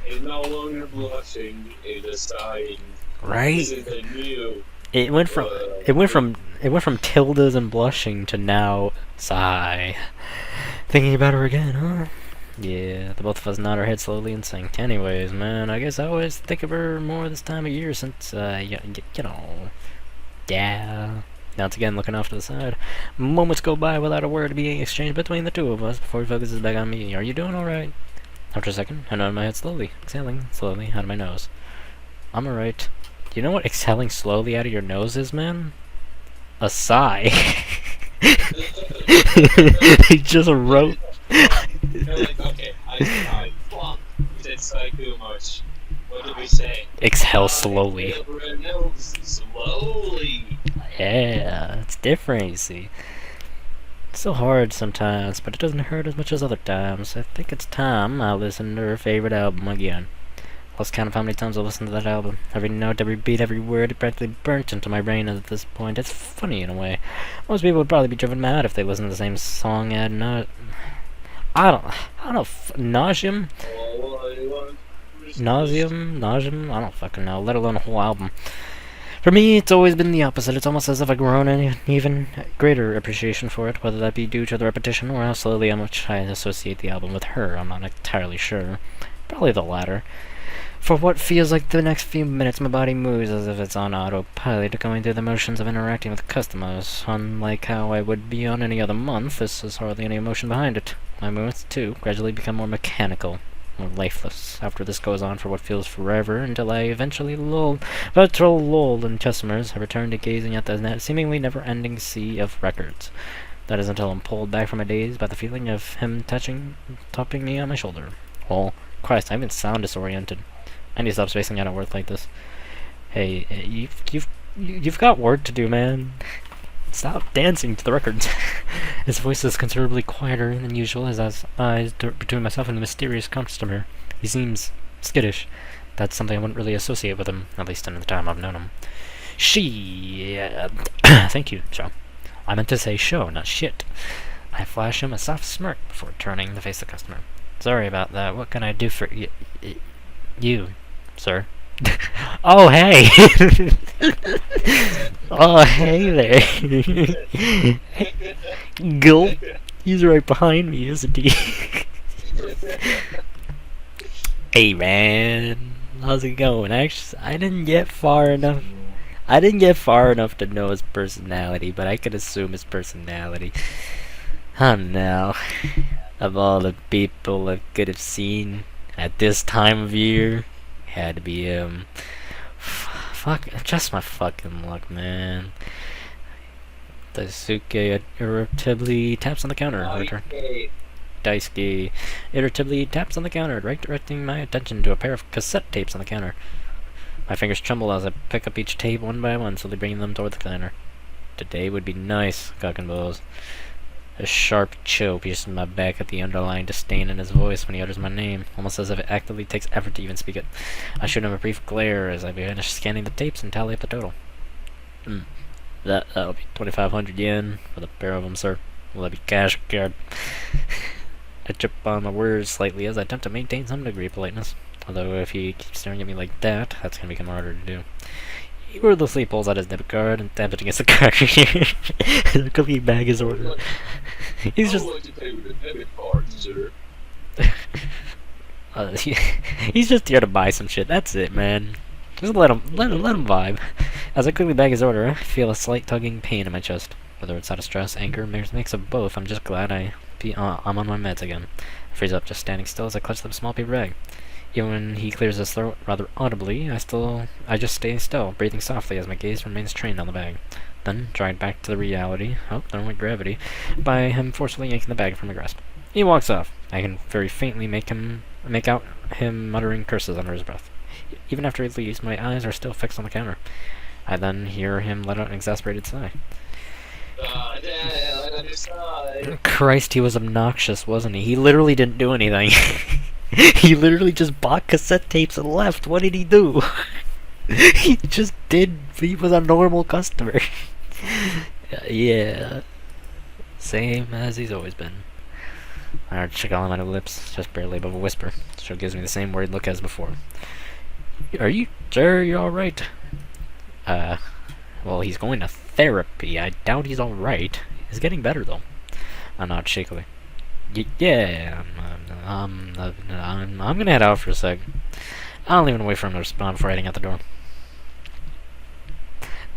Speaker 3: It's no longer blushing, it is sighing.
Speaker 1: Right?
Speaker 3: This is the new...
Speaker 1: It went from tildes and blushing to now sigh. Thinking about her again, huh? Yeah, the both of us nod our heads slowly and think. Anyways, man, I guess I always think of her more this time of year since, you know. Yeah. Once again, looking off to the side. Moments go by without a word being exchanged between the two of us before he focuses back on me. Are you doing alright? After a second, I nod my head slowly, exhaling slowly out of my nose. I'm alright. Do you know what exhaling slowly out of your nose is, man? A sigh. He just wrote...
Speaker 3: Like, okay, I fuck. You said sigh too much. What do we say?
Speaker 1: Exhale slowly.
Speaker 3: Slowly.
Speaker 1: Yeah, it's different, you see. It's so hard sometimes, but it doesn't hurt as much as other times. I think it's time I listen to her favorite album again. Lost count of how many times I listened to that album. Every note, every beat, every word, it practically burnt into my brain at this point. It's funny in a way. Most people would probably be driven mad if they listened to the same song ad not. I don't know, nauseum? Nauseum? I don't fucking know, let alone a whole album. For me, it's always been the opposite. It's almost as if I've grown an even greater appreciation for it, whether that be due to the repetition or how slowly how much I associate the album with her. I'm not entirely sure. Probably the latter. For what feels like the next few minutes, my body moves as if it's on autopilot, going through the motions of interacting with customers. Unlike how I would be on any other month, this has hardly any emotion behind it. My movements, too, gradually become more mechanical, more lifeless. After this goes on for what feels forever, until I eventually lull in customers, I return to gazing at the seemingly never-ending sea of records. That is until I'm pulled back from my daze by the feeling of him tapping me on my shoulder. Oh, Christ, I'm even sound disoriented. I need to stop spacing out at work like this. Hey, you've got work to do, man. Stop dancing to the records. His voice is considerably quieter than usual as I eyes between myself and the mysterious customer. He seems skittish. That's something I wouldn't really associate with him, at least in the time I've known him. Thank you, Joe. I meant to say show, not shit. I flash him a soft smirk before turning to face the customer. Sorry about that. What can I do for you, sir? Oh, hey! Oh, hey there. Gulp. He's right behind me, isn't he? Hey, man. How's it going? Actually, I didn't get far enough to know his personality, but I could assume his personality. Oh, no. Of all the people I could have seen at this time of year, had to be him. Fuck, just my fucking luck, man. Daisuke irritably taps on the counter. Daisuke irritably taps on the counter, directing my attention to a pair of cassette tapes on the counter. My fingers tremble as I pick up each tape one by one, slowly bringing them toward the counter. Today would be nice, cock and balls. A sharp chill pierces my back at the underlying disdain in his voice when he utters my name, almost as if it actively takes effort to even speak it. I shoot him a brief glare as I finish scanning the tapes and tally up the total. That'll be 2,500 yen for the pair of them, sir. Will that be cash or card? I trip on my words slightly as I attempt to maintain some degree of politeness. Although if he keeps staring at me like that, that's gonna become harder to do. He wordlessly pulls out his debit card and taps it against the card. The cookie bag is ordered. He's just.
Speaker 3: Like to pay with a debit card, sir.
Speaker 1: He's just here to buy some shit. That's it, man. Just let him vibe. As I quickly bag his order, I feel a slight tugging pain in my chest. Whether it's out of stress, anger, mix of both, I'm just glad I'm on my meds again. I freeze up, just standing still as I clutch the small paper bag. Even when he clears his throat rather audibly, I just stay still, breathing softly as my gaze remains trained on the bag. Then, dragged back to the reality, then with gravity, by him forcefully yanking the bag from my grasp. He walks off. I can very faintly make out him muttering curses under his breath. Even after he leaves, my eyes are still fixed on the counter. I then hear him let out an exasperated sigh. Christ, he was obnoxious, wasn't he? He literally didn't do anything. He literally just bought cassette tapes and left. What did he do? He was a normal customer. Yeah. Same as he's always been. I check all my lips, just barely above a whisper. So it gives me the same worried look as before. Are you sure you're alright? Well, he's going to therapy. I doubt he's alright. He's getting better, though. I nod shakily. Yeah, I'm gonna head out for a sec. I'll even wait for him to respond before heading out the door.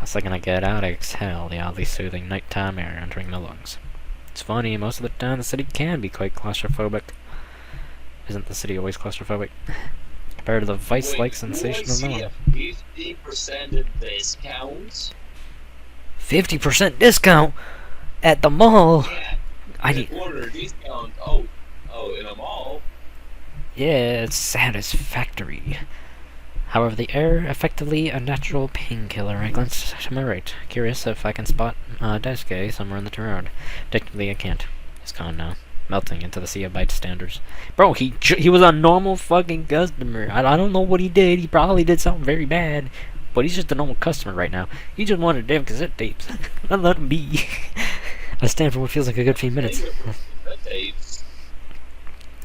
Speaker 1: The second I get out, I exhale the oddly soothing nighttime air entering my lungs. It's funny, most of the time the city can be quite claustrophobic. Isn't the city always claustrophobic? Compared to the vice-like sensation of knowing.
Speaker 3: 50% discount?
Speaker 1: 50% discount? At the mall?
Speaker 3: Yeah.
Speaker 1: I need
Speaker 3: order discount. Oh, in a mall?
Speaker 1: Yeah, it's satisfactory. However, the air effectively a natural painkiller. I glanced to my right, curious if I can spot Daisuke somewhere in the road. Technically, I can't. He's gone now, melting into the sea of bystanders. Bro, he was a normal fucking customer. I don't know what he did. He probably did something very bad, but he's just a normal customer right now. He just wanted damn cassette tapes. I let him be. I stand for what feels like a good few minutes.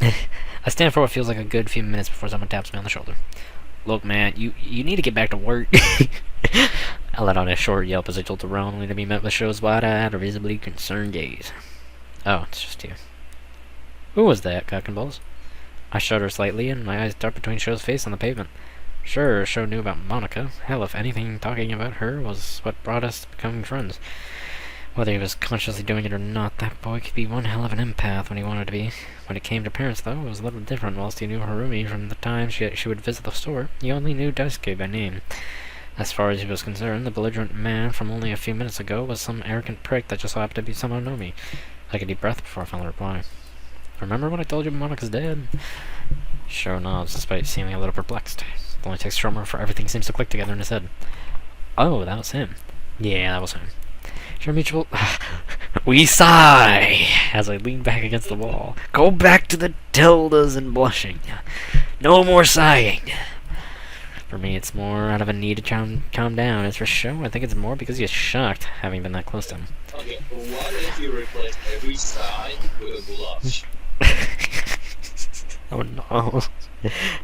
Speaker 1: I stand for what feels like a good few minutes before someone taps me on the shoulder. Look, man, you need to get back to work. I let out a short yelp as I jolted around, only to be met with Sho's wide-eyed or visibly concerned gaze. Oh, it's just you. Who was that, cock and balls? I shuddered slightly, and my eyes darted between Sho's face and the pavement. Sure, Sho knew about Monika. Hell, if anything, talking about her was what brought us to becoming friends. Whether he was consciously doing it or not, that boy could be one hell of an empath when he wanted to be. When it came to parents, though, it was a little different. Whilst he knew Harumi from the time she would visit the store, he only knew Daisuke by name. As far as he was concerned, the belligerent man from only a few minutes ago was some arrogant prick that just so happened to be somehow know me. I took a deep breath before I finally replied. Remember when I told you Monika's dead? Sho nods, despite seeming a little perplexed. It only takes Stromer for everything seems to click together in his head. Oh, that was him. Yeah, that was him. Your mutual... We sigh as I lean back against the wall. Go back to the tildes and blushing. No more sighing. For me, it's more out of a need to calm down. As for Sho, I think it's more because he is shocked, having been that close to him.
Speaker 3: Okay, what if you replace every sigh with a blush?
Speaker 1: Oh no.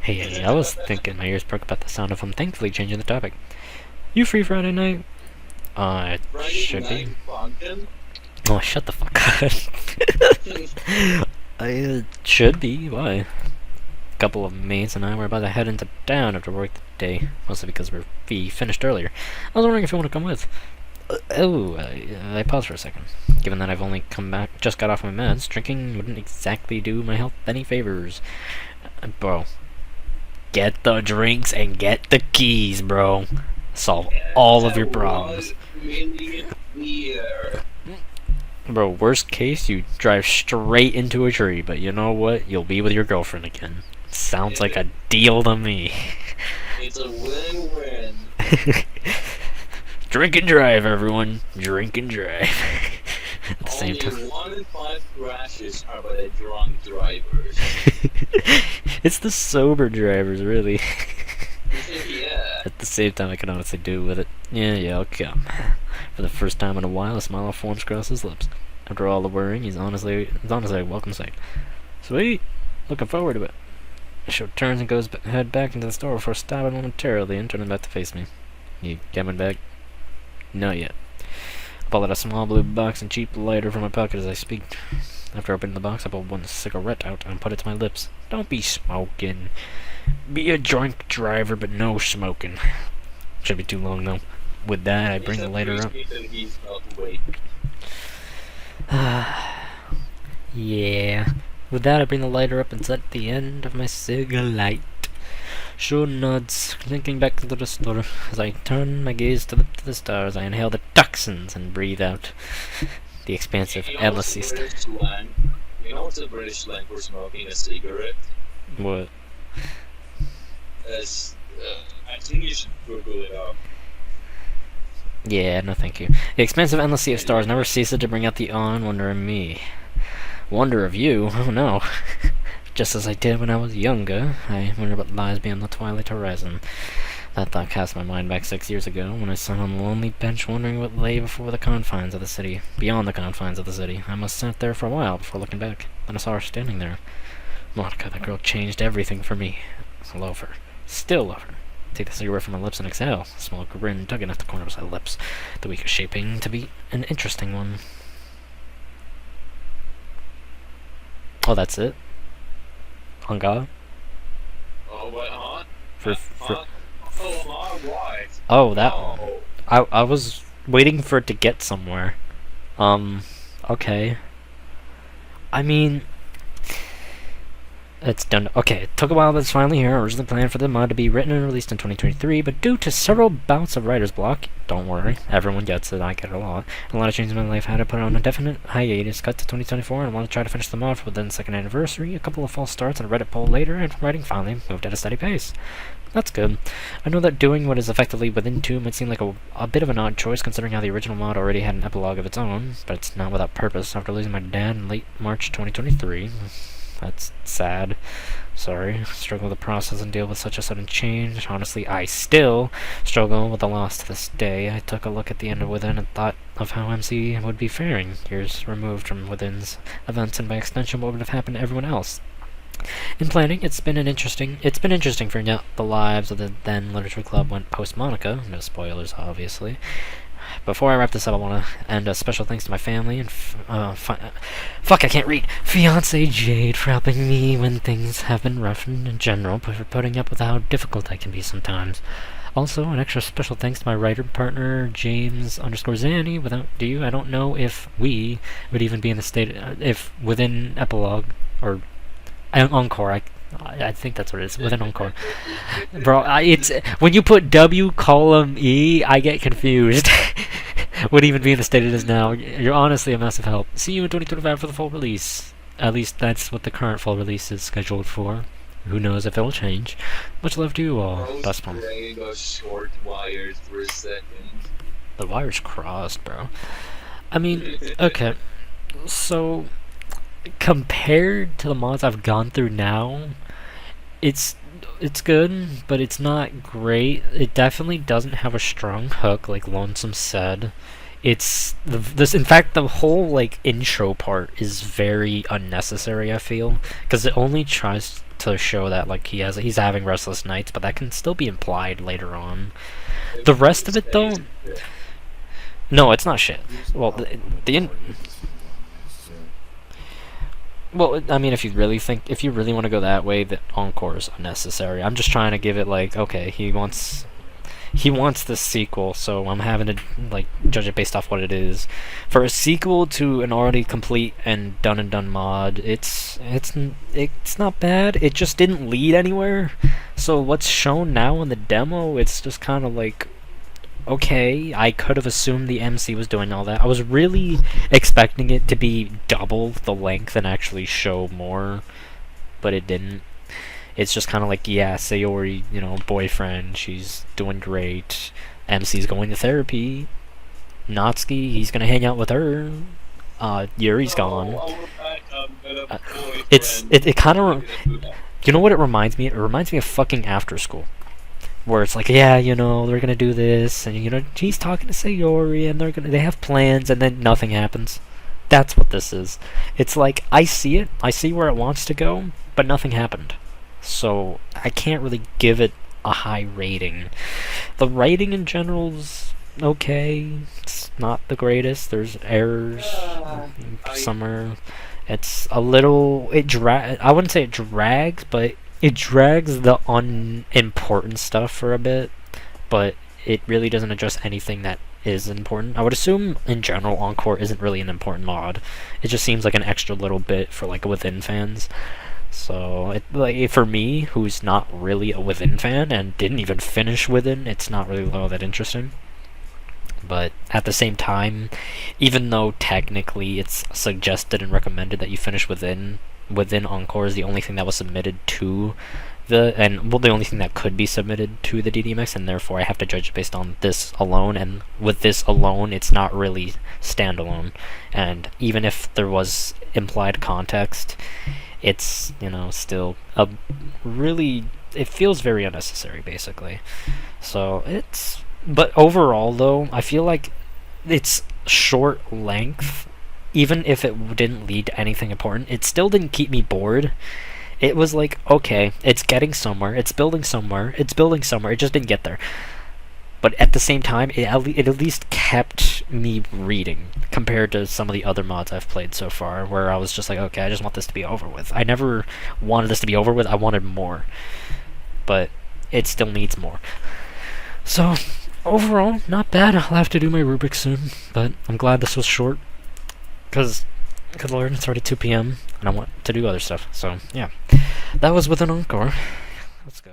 Speaker 1: Hey, I was thinking my ears perked about the sound of him thankfully changing the topic. You free Friday night? It should be. Oh, shut the fuck up. I should be. Why? A couple of mates and I were about to head into town after work today, mostly because we finished earlier. I was wondering if you want to come with. I paused for a second. Given that I've only just got off my meds, drinking wouldn't exactly do my health any favors. Bro, get the drinks and get the keys, bro. Solve all of your problems. Bro, worst case, you drive straight into a tree, but you know what? You'll be with your girlfriend again. Sounds like a deal to me.
Speaker 3: It's a win-win.
Speaker 1: Drink and drive, everyone. Drink and drive. At the same time.
Speaker 3: Only 1 in 5 crashes are by the drunk drivers.
Speaker 1: It's the sober drivers, really.
Speaker 3: Yeah.
Speaker 1: At the same time, I can honestly do with it. Yeah, I'll come. For the first time in a while, a smile forms across his lips. After all the worrying, it's honestly a welcome sight. Sweet! Looking forward to it. Sho turns and goes head back into the store before stopping momentarily and turning back to face me. You coming back? Not yet. I pull out a small blue box and cheap lighter from my pocket as I speak. After opening the box, I pull one cigarette out and put it to my lips. Don't be smoking. Be a drunk driver, but no smoking. Should be too long, though. With that, I bring the lighter up. Yeah. With that, I bring the lighter up and set the end of my cigarette. Sho nods, thinking back into the store. As I turn my gaze to the stars, I inhale the toxins and breathe out the expansive, endless sea.
Speaker 3: You know what's a British slang for smoking a cigarette?
Speaker 1: What?
Speaker 3: I think you should Google it up.
Speaker 1: Yeah, no thank you. The expansive endless sea of stars never ceases to bring out the awe and wonder in me. Wonder of you? Oh no. Just as I did when I was younger, I wonder what lies beyond the twilight horizon. That thought cast my mind back 6 years ago, when I sat on a lonely bench wondering what lay before the confines of the city. Beyond the confines of the city. I must sat there for a while before looking back. Then I saw her standing there. Monika, that girl changed everything for me. I love her. Still love her. Take the cigarette from my lips and exhale. A small grin tugging at the corners of my lips, the weaker shaping to be an interesting one. Oh, that's it? Encore?
Speaker 3: Oh, what, why?
Speaker 1: Oh, that one. I was waiting for it to get somewhere. Okay. I mean... It's done. Okay, it took a while, but it's finally here. Originally planned for the mod to be written and released in 2023, but due to several bouts of writer's block, don't worry, everyone gets it, I get it a lot. A lot of changes in my life, I had to put it on a definite hiatus, cut to 2024, and I want to try to finish the mod within the second anniversary, a couple of false starts and a Reddit poll later, and writing finally moved at a steady pace. That's good. I know that doing what is effectively within 2 might seem like a bit of an odd choice considering how the original mod already had an epilogue of its own, but it's not without purpose. After losing my dad in late March 2023, that's sad. Sorry. Struggle to process and deal with such a sudden change. Honestly, I still struggle with the loss to this day. I took a look at the end of Within and thought of how MC would be faring, years removed from Within's events and by extension what would have happened to everyone else. In planning, it's been interesting figuring out the lives of the then Literature Club went post Monika. No spoilers, obviously. Before I wrap this up, I want to end a special thanks to my family and fuck, I can't read. Fiance Jade for helping me when things have been rough in general, but for putting up with how difficult I can be sometimes. Also, an extra special thanks to my writer partner, James_Zanny. Without you, I don't know if we would even be in the state, if Within epilogue, or Encore, I think that's what it is, Within Encore. Bro, it's when you put W column E, I get confused. Would even be in the state it is now. You're honestly a massive help. See you in 2025 for the full release. At least that's what the current full release is scheduled for. Who knows if it'll change. Much love to you all. Best one.
Speaker 3: Short wires for a second.
Speaker 1: The wire's crossed, bro. I mean, okay. So, compared to the mods I've gone through now, it's good, but it's not great. It definitely doesn't have a strong hook, like Lonesome said. It's in fact, the whole like intro part is very unnecessary, I feel, because it only tries to show that like he's having restless nights, but that can still be implied later on. The rest of it, though, no, it's not shit. Well, well, I mean, if you really want to go that way, the Encore is unnecessary. I'm just trying to give it like, okay, he wants this sequel, so I'm having to like judge it based off what it is. For a sequel to an already complete and done mod, it's not bad. It just didn't lead anywhere. So what's shown now in the demo, it's just kind of like, okay, I could have assumed the MC was doing all that. I was really expecting it to be double the length and actually show more, but it didn't. It's just kind of like, yeah, Sayori, boyfriend, she's doing great. MC's going to therapy. Natsuki, he's gonna hang out with her. Yuri's gone. It kind of, you know what it reminds me? It reminds me of fucking After School. Where it's like, yeah, they're gonna do this, and he's talking to Sayori, and they have plans, and then nothing happens. That's what this is. It's like, I see where it wants to go, but nothing happened. So, I can't really give it a high rating. The writing in general's okay. It's not the greatest. There's errors somewhere. It's a little, I wouldn't say it drags, but it drags the unimportant stuff for a bit, but it really doesn't address anything that is important. I would assume, in general, Encore isn't really an important mod. It just seems like an extra little bit for, like, Within fans. So, for me, who's not really a Within fan, and didn't even finish Within, it's not really all that interesting. But at the same time, even though technically it's suggested and recommended that you finish Within Encore is the only thing that was submitted to the only thing that could be submitted to the DDMX, and therefore I have to judge it based on this alone, and with this alone, it's not really standalone. And even if there was implied context, it's, still it feels very unnecessary, basically. So, but overall, though, I feel like it's short length. Even if it didn't lead to anything important, it still didn't keep me bored. It was like, okay, it's getting somewhere, it's building somewhere, it just didn't get there. But at the same time, it at least kept me reading, compared to some of the other mods I've played so far, where I was just like, okay, I just want this to be over with. I never wanted this to be over with, I wanted more. But it still needs more. So, overall, not bad. I'll have to do my rubric soon, but I'm glad this was short. Because Good lord, it's already 2 p.m. and I want to do other stuff. So, yeah. That was with an Encore. Let's go.